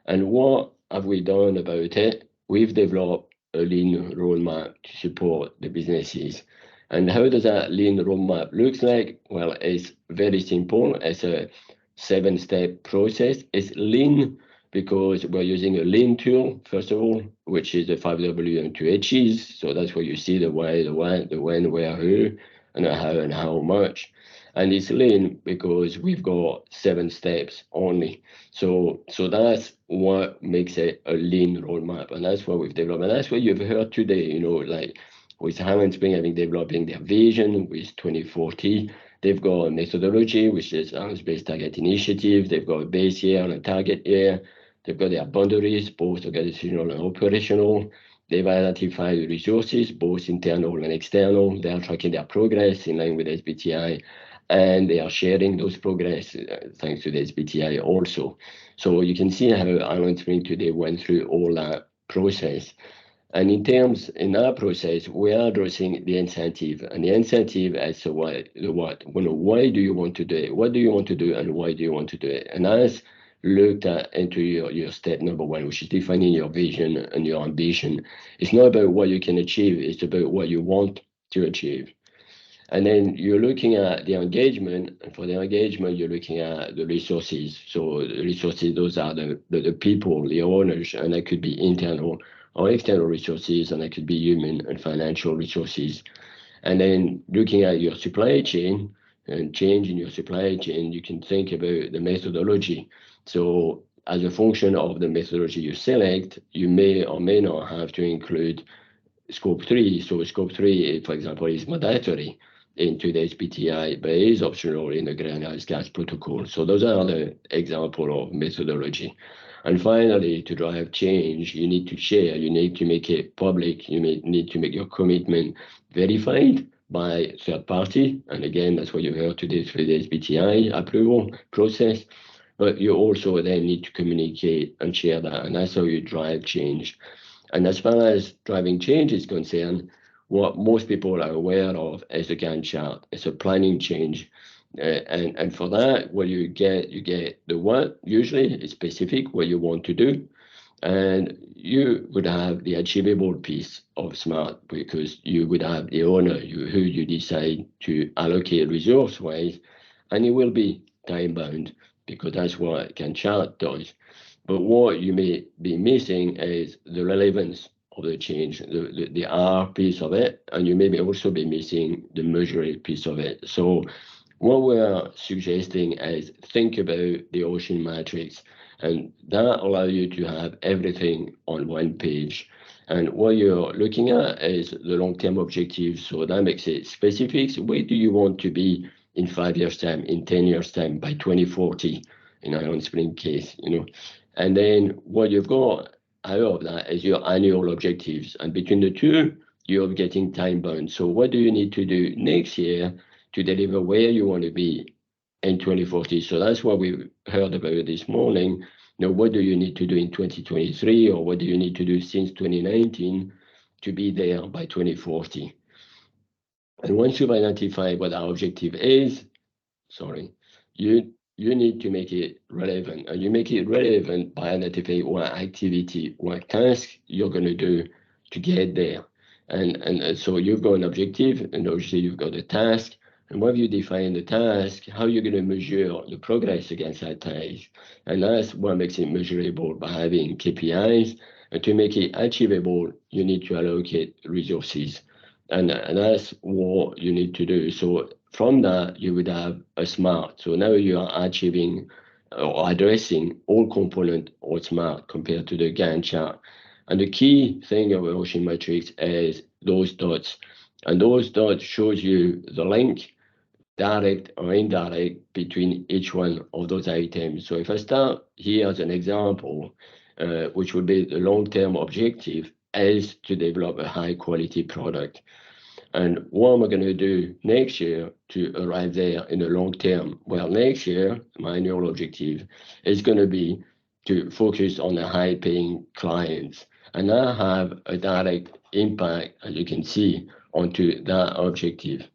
And what have we done about it? We've developed a lean roadmap to support the businesses. And how does that lean roadmap look like? Well, it's very simple. It's a 7-step process. It's lean because we're using a lean tool, first of all, which is the 5W and 2 H's. So that's where you see the why, the when, where, who, and how much. And it's lean because we've got 7 steps only. So that's what makes it a lean roadmap, and that's what we've developed. And that's what you've heard today, you know, like with Highland Spring having developing their vision with 2040. They've got a methodology, which is based target initiative. They've got a base year and a target year. They've got their boundaries, both organizational and operational. They've identified the resources, both internal and external. They are tracking their progress in line with SBTi, and they are sharing those progress thanks to the SBTi also. So you can see how Highland Spring today went through all that process. And in that process, we are addressing the incentive, and the incentive as to what, why do you want to do it? What do you want to do, and why do you want to do it? And that's looked at into your step number 1, which is defining your vision and your ambition. It's not about what you can achieve, it's about what you want to achieve. And then you're looking at the engagement, and for the engagement, you're looking at the resources. So the resources, those are the people, the owners, and that could be internal or external resources, and that could be human and financial resources. And then looking at your supply chain and change in your supply chain, you can think about the methodology. So as a function of the methodology you select, you may or may not have to include Scope 3. So Scope 3, for example, is mandatory into the SBTi, but it is optional in the greenhouse gas protocol. So those are the example of methodology. And finally, to drive change, you need to share, you need to make it public, you need to make your commitment verified by third party. And again, that's what you heard today through the SBTi approval process. But you also then need to communicate and share that, and that's how you drive change. And as far as driving change is concerned, what most people are aware of is the Gantt chart. It's a planning change. And for that, what you get the what, usually it's specific, what you want to do. And you would have the achievable piece of SMART, because you would have the owner, who you decide to allocate resource-wise, and it will be time-bound, because that's what Gantt chart does. But what you may be missing is the relevance of the change, the R piece of it, and you may also be missing the measuring piece of it. So what we're suggesting is think about the ocean matrix, and that allows you to have everything on one page. And what you're looking at is the long-term objectives. So that makes it specifics. Where do you want to be in 5 years' time, in 10 years' time, by 2040, in Highland Spring case, you know? And then what you've got out of that is your annual objectives. And between the two, you're getting time bound. So what do you need to do next year to deliver where you want to be in 2040? So that's what we heard about this morning. You know, what do you need to do in 2023, or what do you need to do since 2019 to be there by 2040? And once you've identified what our objective is, you need to make it relevant, and you make it relevant by identifying what activity, what task you're going to do to get there. And so you've got an objective, and obviously you've got a task. And when you define the task, how you're going to measure the progress against that task. And that's what makes it measurable, by having KPIs. And to make it achievable, you need to allocate resources. And that's what you need to do. So from that, you would have a SMART. So now you are achieving or addressing all components of SMART compared to the Gantt chart. And the key thing of the ocean matrix is those dots. And those dots shows you the link, direct or indirect, between each one of those items. So if I start here as an example, which would be the long-term objective, is to develop a high-quality product. And what am I going to do next year to arrive there in the long term? Well, next year, my annual objective is going to be to focus on the high-paying clients. And I have a direct impact, as you can see, onto that objective.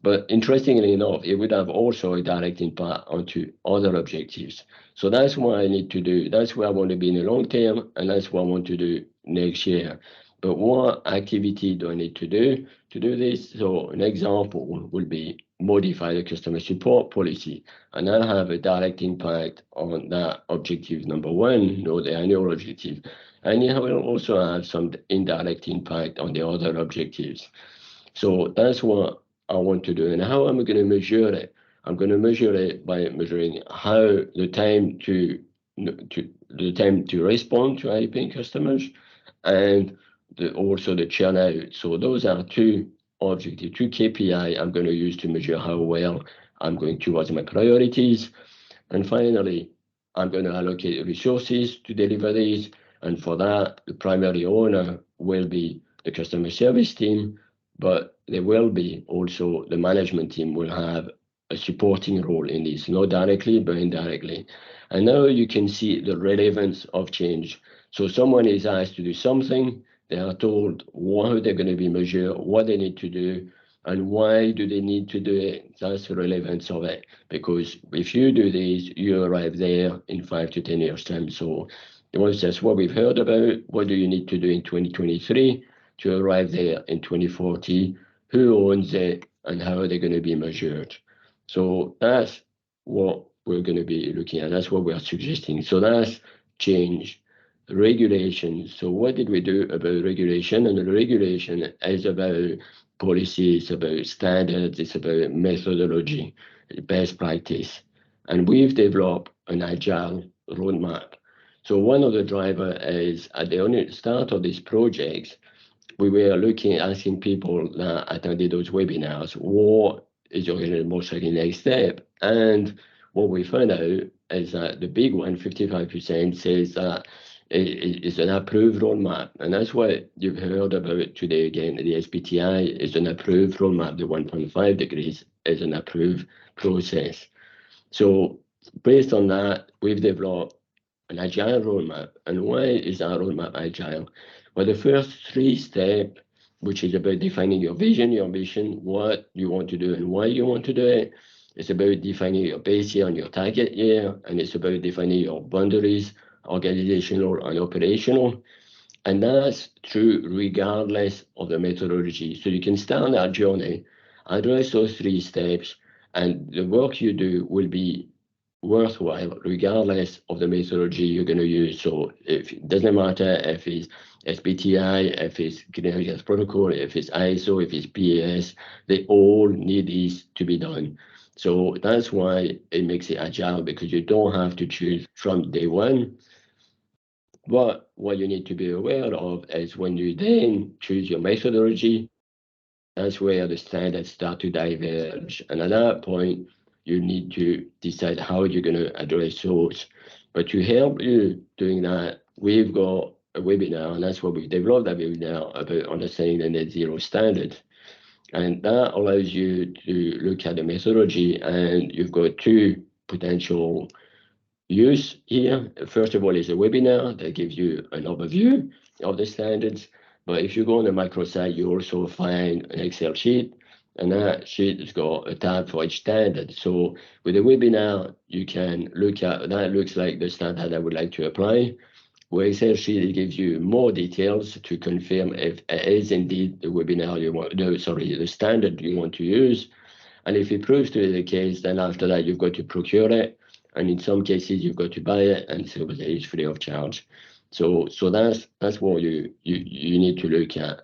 But interestingly enough, it would have also a direct impact onto other objectives. So that's what I need to do. That's where I want to be in the long term, and that's what I want to do next year. But what activity do I need to do this? So an example would be modify the customer support policy, and that'll have a direct impact on that objective number 1, the annual objective. And it will also have some indirect impact on the other objectives. So that's what I want to do. And how am I going to measure it? I'm going to measure it by measuring how the time to respond to IP customers, and also the churn out. So those are two objectives, two KPI I'm going to use to measure how well I'm going towards my priorities. And finally, I'm going to allocate resources to deliver these. And for that, the primary owner will be the customer service team, but there will be also the management team will have a supporting role in this, not directly, but indirectly. And now you can see the relevance of change. So someone is asked to do something, they are told how they're going to be measured, what they need to do, and why do they need to do it. That's the relevance of it. Because if you do this, you arrive there in 5 to 10 years' time. So that's what we've heard about. What do you need to do in 2023 to arrive there in 2040? Who owns it, and how are they going to be measured? So that's what we're going to be looking at. That's what we are suggesting. So that's change. Regulation. So what did we do about regulation? And the regulation is about policy, it's about standards, it's about methodology, best practice. And we've developed an agile roadmap. So one of the drivers is at the start of these projects, we were asking people that attended those webinars, what is your most likely next step? And what we found out is that the big one, 55%, says that it's an approved roadmap. And that's what you've heard about today again. The SBTi is an approved roadmap. The 1.5 degrees is an approved process. So based on that, we've developed an agile roadmap. And why is our roadmap agile? Well, the first 3 steps, which is about defining your vision, your mission, what you want to do and why you want to do it. It's about defining your base year and your target year, and it's about defining your boundaries, organizational and operational. And that's true regardless of the methodology. So you can start that journey, address those 3 steps, and the work you do will be worthwhile regardless of the methodology you're going to use. So it doesn't matter if it's SBTi, if it's Greenhouse Gas Protocol, if it's ISO, if it's PAS, they all need these to be done. So that's why it makes it agile, because you don't have to choose from day one. But what you need to be aware of is when you then choose your methodology, that's where the standards start to diverge. And at that point, you need to decide how you're going to address those. But to help you doing that, we've got a webinar, and that's what we've developed that webinar about understanding the net zero standard. And that allows you to look at the methodology, and you've got 2 potential use here. First of all, is a webinar that gives you an overview of the standards. But if you go on the microsite, you also find an Excel sheet, and that sheet has got a tab for each standard. So with a webinar, you can look at that. Looks like the standard I would like to apply. With Excel sheet, it gives you more details to confirm if it is indeed the webinar you want. No, sorry, the standard you want to use. And if it proves to be the case, then after that you've got to procure it. And in some cases, you've got to buy it, and so it's free of charge. So that's what you need to look at.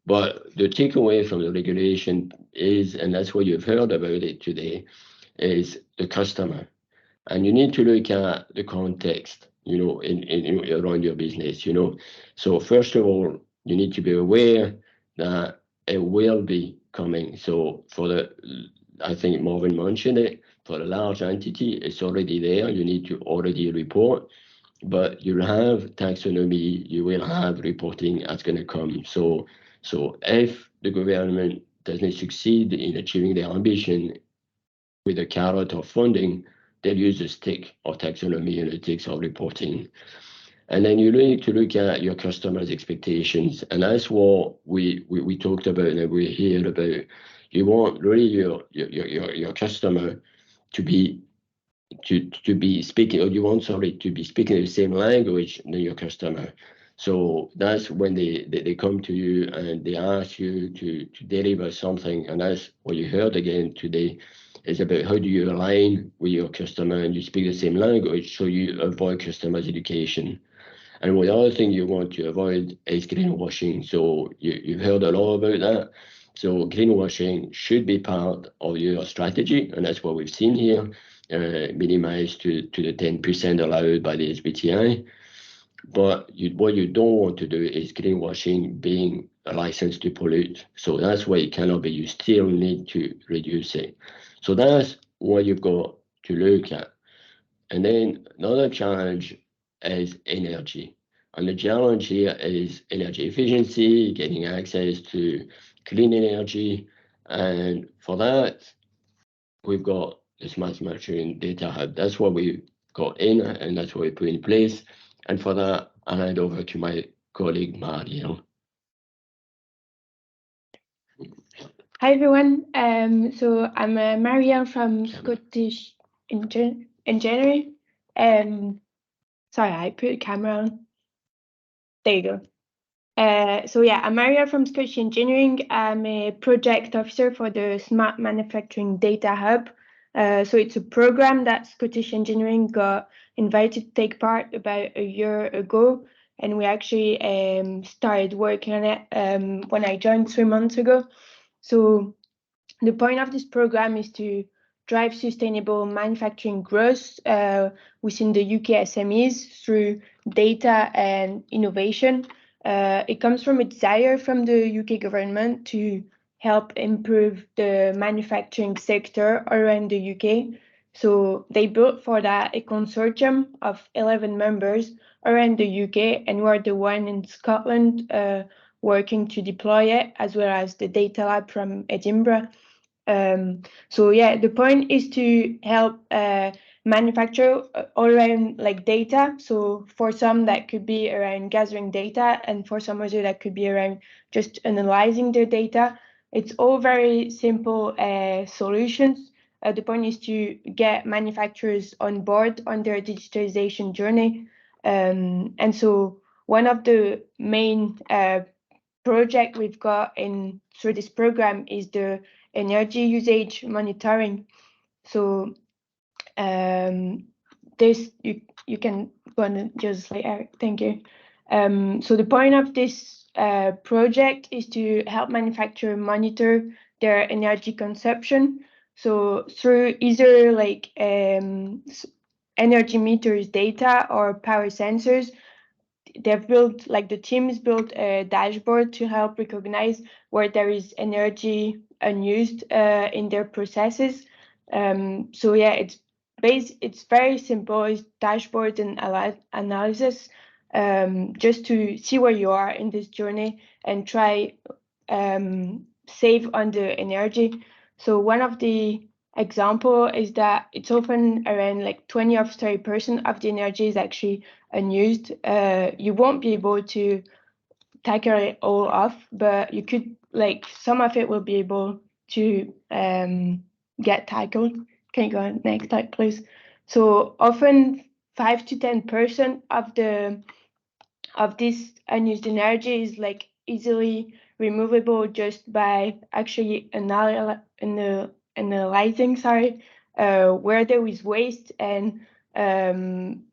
But the takeaway from the regulation is, and that's what you've heard about it today, is the customer. And you need to look at the context, in around your business, So first of all, you need to be aware that it will be coming. So I think Marvin mentioned it, for a large entity, it's already there. You need to already report, but you have taxonomy, you will have reporting that's going to come. So if the government doesn't succeed in achieving their ambition with a carrot of funding, they'll use a stick of taxonomy and a stick of reporting. And then you need to look at your customers' expectations. And that's what we talked about and we hear about. You want really your customer to be speaking, or you want somebody to be speaking the same language than your customer. So that's when they come to you and they ask you to deliver something. And that's what you heard again today, is about how do you align with your customer and you speak the same language, so you avoid customers' education. And the other thing you want to avoid is greenwashing. So you've heard a lot about that. So greenwashing should be part of your strategy, and that's what we've seen here, minimized to the 10% allowed by the SBTi. But what you don't want to do is greenwashing being a license to pollute. So that's what it cannot be. You still need to reduce it. So that's what you've got to look at. And then another challenge is energy. And the challenge here is energy efficiency, getting access to clean energy. And for that, we've got the Smart Manufacturing Data Hub. That's what we got in, and that's what we put in place. And for that, I'll hand over to my colleague, Marielle. Hi everyone. So I'm Marielle from Scottish Engineering. Sorry, I put the camera on. There you go. So yeah, I'm Marielle from Scottish Engineering. I'm a project officer for the Smart Manufacturing Data Hub. So it's a program that Scottish Engineering got invited to take part about a year ago, and we actually started working on it when I joined 3 months ago. So the point of this program is to drive sustainable manufacturing growth within the UK SMEs through data and innovation. It comes from a desire from the UK government to help improve the manufacturing sector around the UK. So they built for that a consortium of 11 members around the UK, and we're the one in Scotland working to deploy it, as well as the data lab from Edinburgh. So yeah, the point is to help manufacture all around like data. So for some that could be around gathering data, and for some other that could be around just analyzing their data. It's all very simple solutions. The point is to get manufacturers on board on their digitalization journey. And so one of the main project we've got in through this program is the energy usage monitoring. So this you can go on just later. Thank you. So the point of this project is to help manufacturers monitor their energy consumption. So through either like energy meters data or power sensors, they've built, like the teams built a dashboard to help recognize where there is energy unused in their processes. So yeah, it's very simple. It's dashboard and analysis, just to see where you are in this journey and try save on the energy. So one of the example is that it's often around like 20 or 30% of the energy is actually unused. You won't be able to tackle it all off, but you could, like, some of it will be able to get tackled. Can you go on next slide, please? So often 5 to 10% of this unused energy is like easily removable just by actually analyzing where there is waste and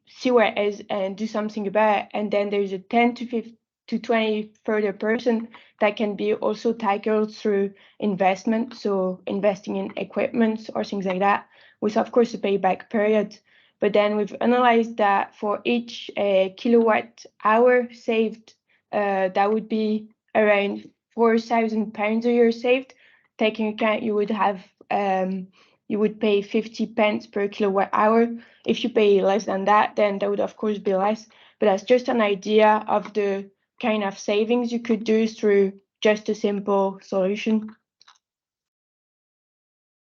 see where it is and do something about it. And then there's a 10 to 20 further % that can be also tackled through investment, so investing in equipment or things like that, with of course a payback period. But then we've analyzed that for each kilowatt hour saved, that would be around £4,000 a year saved. Taking account you would have you would pay 50 pence per kilowatt hour. If you pay less than that, then that would of course be less. But that's just an idea of the kind of savings you could do through just a simple solution.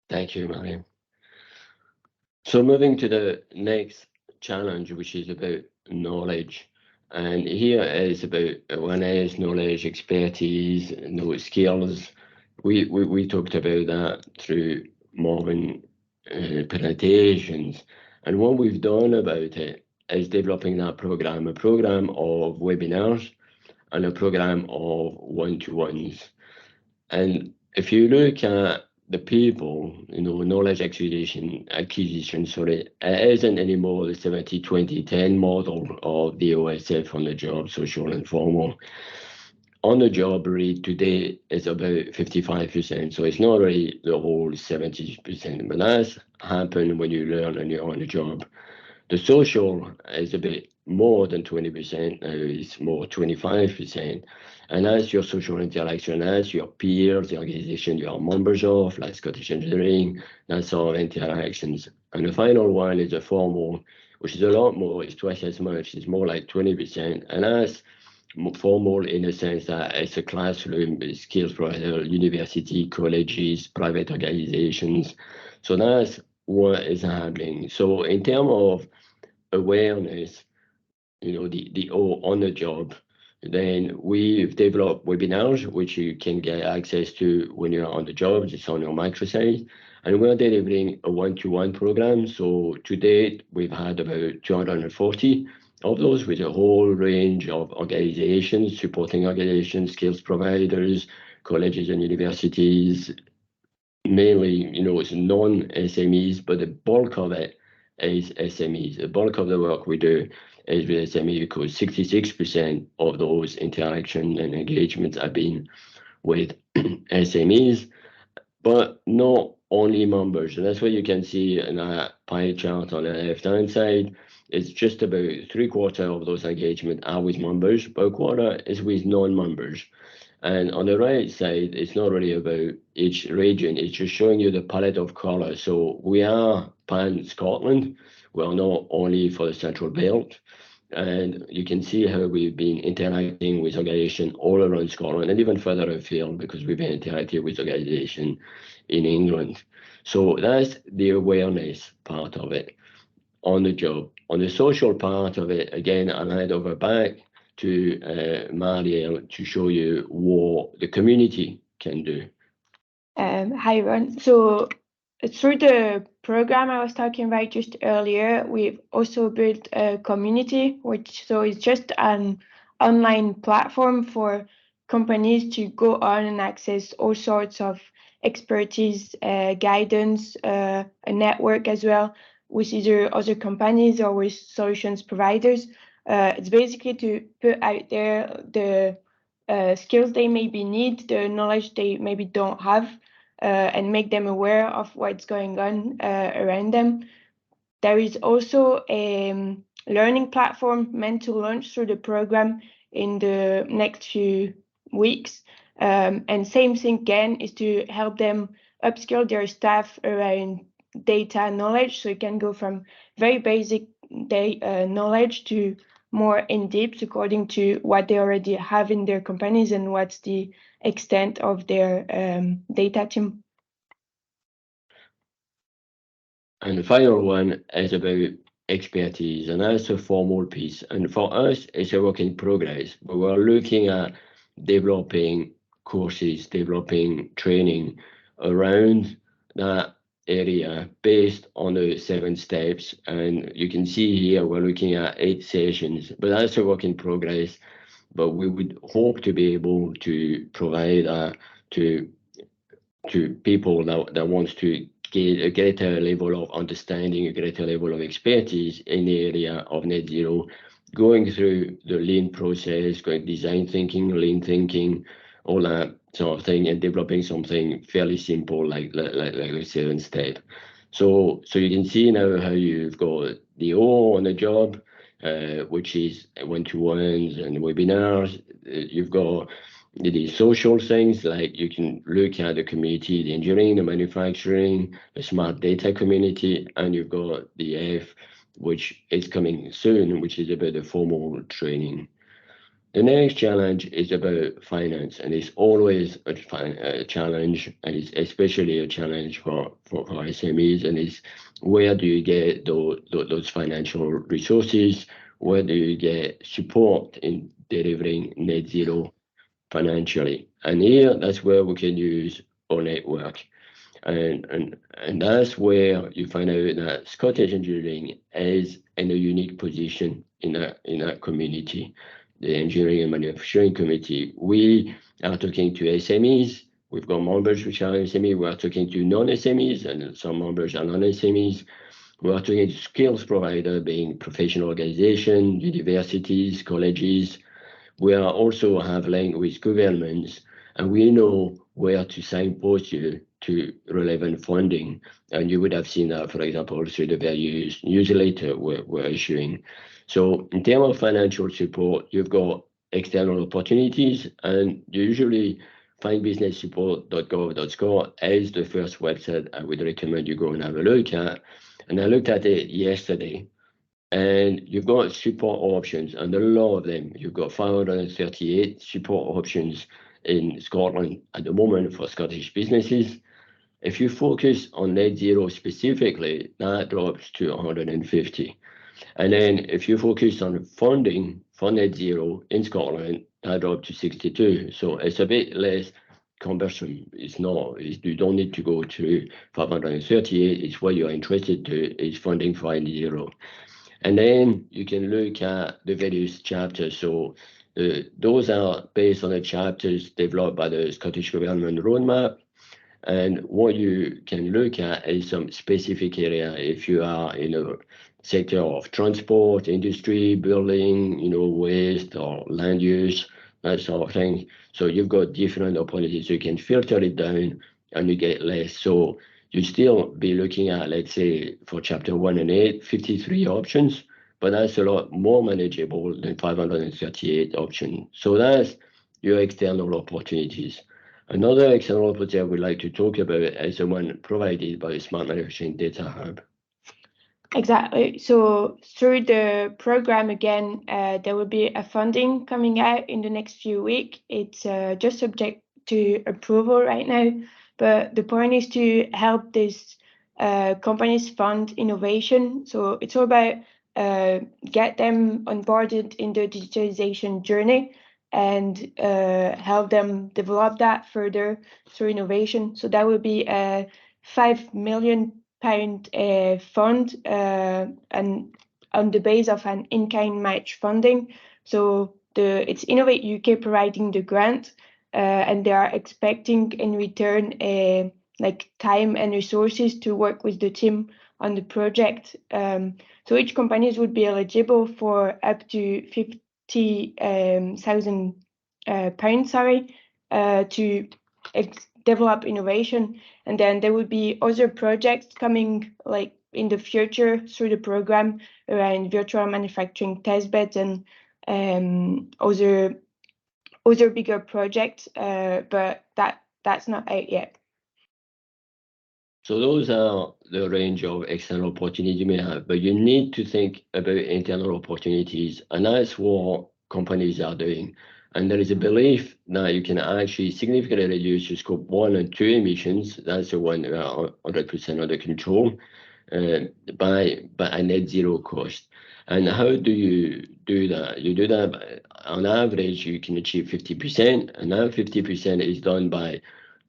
Thank you, Mariam. So moving to the next challenge, which is about knowledge. And here is about awareness, knowledge, expertise, skills. We talked about that through Morgan presentations. And what we've done about it is developing that program, a program of webinars and a program of one-to-ones. And if you look at the people, knowledge acquisition, it isn't anymore the 70-20-10 model of the OSF on the job, social and formal. on the job rate today is about 55%. So it's not really the whole 70%, but that's happened when you learn and you're on the job. The social is a bit more than 20%, now it's more 25%. And that's your social interaction, that's your peers, the organization you are members of, like Scottish Engineering, that sort of interactions. And the final one is the formal, which is a lot more, it's twice as much, it's more like 20%. And that's formal in the sense that it's a classroom, skills provider, university, colleges, private organizations. So that's what is happening. So in terms of awareness, the on the job, then we've developed webinars which you can get access to when you're on the job. It's on your microsite, and we're delivering a one-to-one program. So to date, we've had about 240 of those with a whole range of organizations, supporting organizations, skills providers, colleges and universities. Mainly, it's non-SMEs, but the bulk of it is SMEs. The bulk of the work we do is with SME because 66% of those interactions and engagements have been with SMEs, but not only members. And that's what you can see in that pie chart on the left-hand side. It's just about 3/4 of those engagements are with members, but a quarter is with non-members. And on the right side, it's not really about each region, it's just showing you the palette of colors. So we are pan-Scotland, we're not only for the Central Belt. And you can see how we've been interacting with organizations all around Scotland and even further afield because we've been interacting with organizations in England. So that's the awareness part of it on the job. On the social part of it, again, I'll hand over back to Marielle to show you what the community can do. Hi everyone. So through the program I was talking about just earlier, we've also built a community, which is just an online platform for companies to go on and access all sorts of expertise, guidance, a network as well with either other companies or with solutions providers. It's basically to put out there the skills they maybe need, the knowledge they maybe don't have, and make them aware of what's going on around them. There is also a learning platform meant to launch through the program in the next few weeks. And same thing again is to help them upskill their staff around data knowledge. So it can go from very basic knowledge to more in-depth according to what they already have in their companies and what's the extent of their data team. And the final one is about expertise, and that's a formal piece. And for us, it's a work in progress, but we're looking at developing courses, developing training around that area based on the 7 steps. And you can see here we're looking at 8 sessions, but that's a work in progress. But we would hope to be able to provide to people that wants to get a greater level of understanding, a greater level of expertise in the area of net zero, going through the lean process, going design thinking, lean thinking, all that sort of thing, and developing something fairly simple like a 7 step. So you can see now how you've got the O on the job, which is one-to-ones and webinars. You've got the social things, like you can look at the community, the engineering, the manufacturing, the smart data community, and you've got the F, which is coming soon, which is about the formal training. The next challenge is about finance, and it's always a challenge, and it's especially a challenge for SMEs, and it's where do you get those financial resources? Where do you get support in delivering net zero financially? And here, that's where we can use our network. And that's where you find out that Scottish Engineering is in a unique position in that community. The Engineering and Manufacturing Committee, we are talking to SMEs. We've got members which are SME. We are talking to non-SMEs, and some members are non-SMEs. We are talking to skills provider, being professional organizations, universities, colleges. We are also have link with governments, and we know where to signpost you to relevant funding. And you would have seen that, for example, through the various newsletter we're issuing. So in terms of financial support, you've got external opportunities, and usually findbusinesssupport.gov.sc is the first website I would recommend you go and have a look at. And I looked at it yesterday, and you've got support options, and a lot of them. You've got 538 support options in Scotland at the moment for Scottish businesses. If you focus on net zero specifically, that drops to 150. And then if you focus on funding for net zero in Scotland, that drops to 62. So it's a bit less cumbersome. You don't need to go to 538. It's what you're interested to, is funding for net zero. And then you can look at the various chapters. So those are based on the chapters developed by the Scottish Government Roadmap. And what you can look at is some specific area. If you are in a sector of transport, industry, building, waste or land use, that sort of thing. So you've got different opportunities. So you can filter it down and you get less. So you still be looking at, let's say, for chapter 1 and 8, 53 options, but that's a lot more manageable than 538 options. So that's your external opportunities. Another external opportunity I would like to talk about is the one provided by Smart Manufacturing Data Hub. Exactly. So through the program again, there will be a funding coming out in the next few weeks. It's just subject to approval right now, but the point is to help these companies fund innovation. So it's all about get them onboarded in the digitalization journey and help them develop that further through innovation. So that will be a £5 million fund and on the base of an in-kind match funding. So it's Innovate UK providing the grant, and they are expecting in return like time and resources to work with the team on the project. So each companies would be eligible for up to £50,000 to develop innovation. And then there would be other projects coming like in the future through the program around virtual manufacturing testbeds and other bigger projects, but that's not out yet. So those are the range of external opportunities you may have, but you need to think about internal opportunities, and that's what companies are doing. And there is a belief that you can actually significantly reduce your scope 1 and 2 emissions. That's the one that are 100% under control by a net zero cost. And how do you do that? You do that by, on average, you can achieve 50%, and that 50% is done by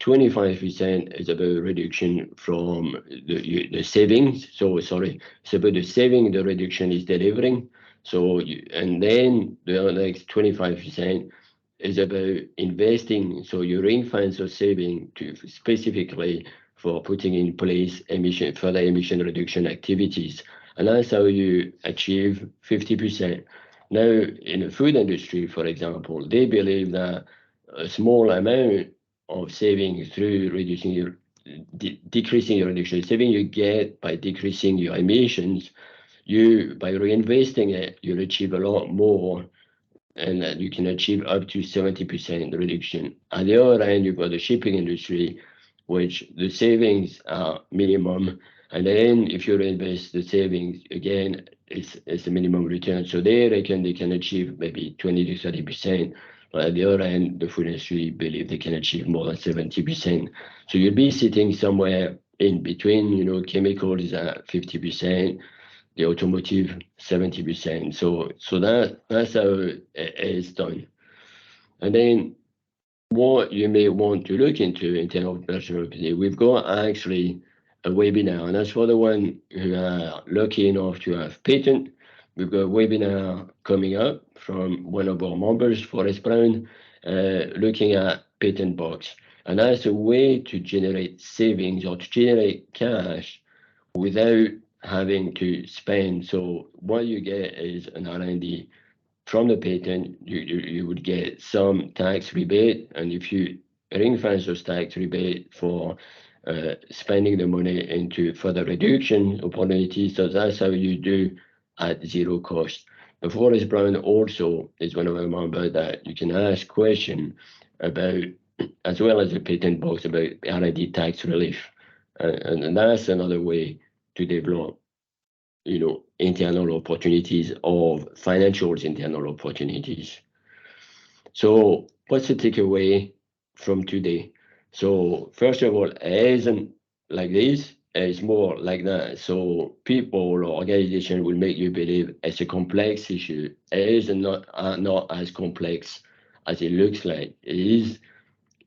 25% is about reduction from the savings. So sorry, it's about the saving the reduction is delivering. So and then the next 25% is about investing. So you ring-fence your saving to specifically for putting in place further emission reduction activities. And that's how you achieve 50%. Now, in the food industry, for example, they believe that a small amount of saving through decreasing your reduction saving you get by decreasing your emissions, by reinvesting it, you'll achieve a lot more, and that you can achieve up to 70% reduction. At the other end, you've got the shipping industry, which the savings are minimum, and then if you reinvest the savings again, it's the minimum return. So they reckon they can achieve maybe 20 to 30%. But at the other end, the food industry believe they can achieve more than 70%. So you'll be sitting somewhere in between. Chemicals is at 50%, the automotive 70%. So that's how it is done. And then what you may want to look into in terms of personal opinion, we've got actually a webinar, and that's for the one who are lucky enough to have patent. We've got a webinar coming up from one of our members, Forrest Brown, looking at patent box. And that's a way to generate savings or to generate cash without having to spend. So what you get is an R&D from the patent, you would get some tax rebate, and if you ring-fence those tax rebate for spending the money into further reduction opportunities, so that's how you do at zero cost. The Forest Brown also is one of our members that you can ask questions about, as well as the patent box, about R&D tax relief, and that's another way to develop, internal opportunities of financials, internal opportunities. So what's the takeaway from today? So first of all, it isn't like this, it's more like that. So people or organization will make you believe it's a complex issue. It is not as complex as it looks like. It is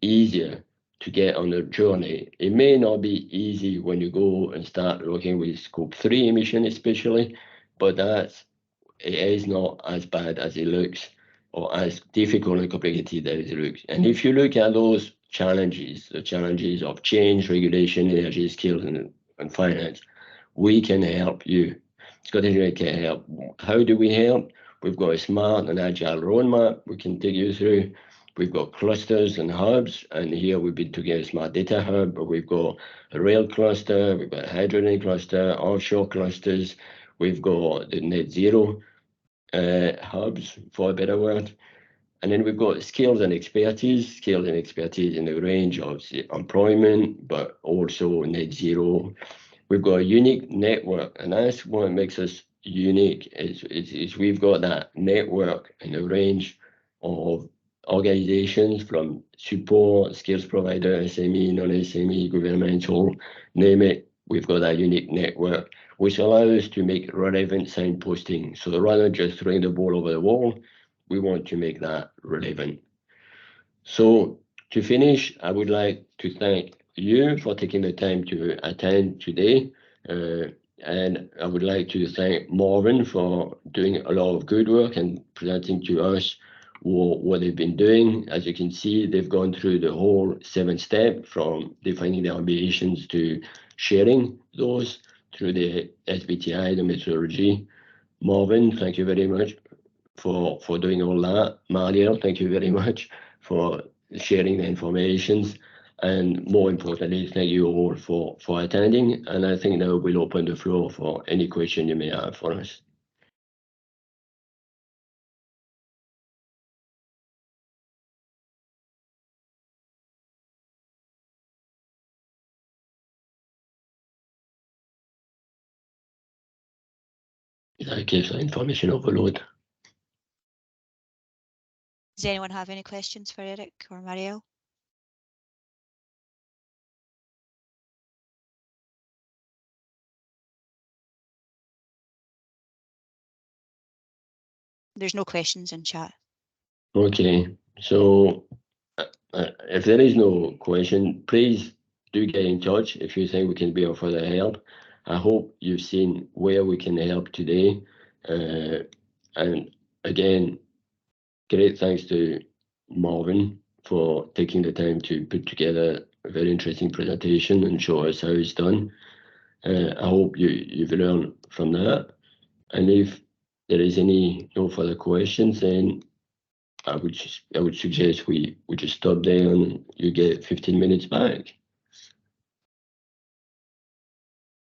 easier to get on a journey. It may not be easy when you go and start working with scope 3 emission especially, but it is not as bad as it looks, or as difficult and complicated as it looks. And if you look at those challenges, the challenges of change, regulation, energy, skills, and finance, we can help you. Scottish Red can help. How do we help? We've got a smart and agile roadmap we can take you through. We've got clusters and hubs, and here we've been together a smart data hub, but we've got a rail cluster, we've got a hydrogen cluster, offshore clusters, we've got the net zero hubs, for a better word. And then we've got skills and expertise in the range of employment, but also net zero. We've got a unique network, and that's what makes us unique, is we've got that network in a range of organizations, from support, skills provider, SME, non-SME, governmental, name it. We've got that unique network, which allows us to make relevant signposting. So rather than just throwing the ball over the wall, we want to make that relevant. So to finish, I would like to thank you for taking the time to attend today. And I would like to thank Marvin for doing a lot of good work and presenting to us what they've been doing. As you can see, they've gone through the whole 7-step, from defining their ambitions to sharing those through the SBTi, the methodology. Marvin, thank you very much for doing all that. Mariel, thank you very much for sharing the information. And more importantly, thank you all for attending. And I think now we'll open the floor for any question you may have for us. In that case, information overload. Does anyone have any questions for Eric or Marielle? There's no questions in chat. Okay, so if there is no question, please do get in touch if you think we can be of further help. I hope you've seen where we can help today. And again, great thanks to Marvin for taking the time to put together a very interesting presentation and show us how it's done. I hope you've learned from that. And if there is no further questions, then I would suggest we just stop there and you get 15 minutes back.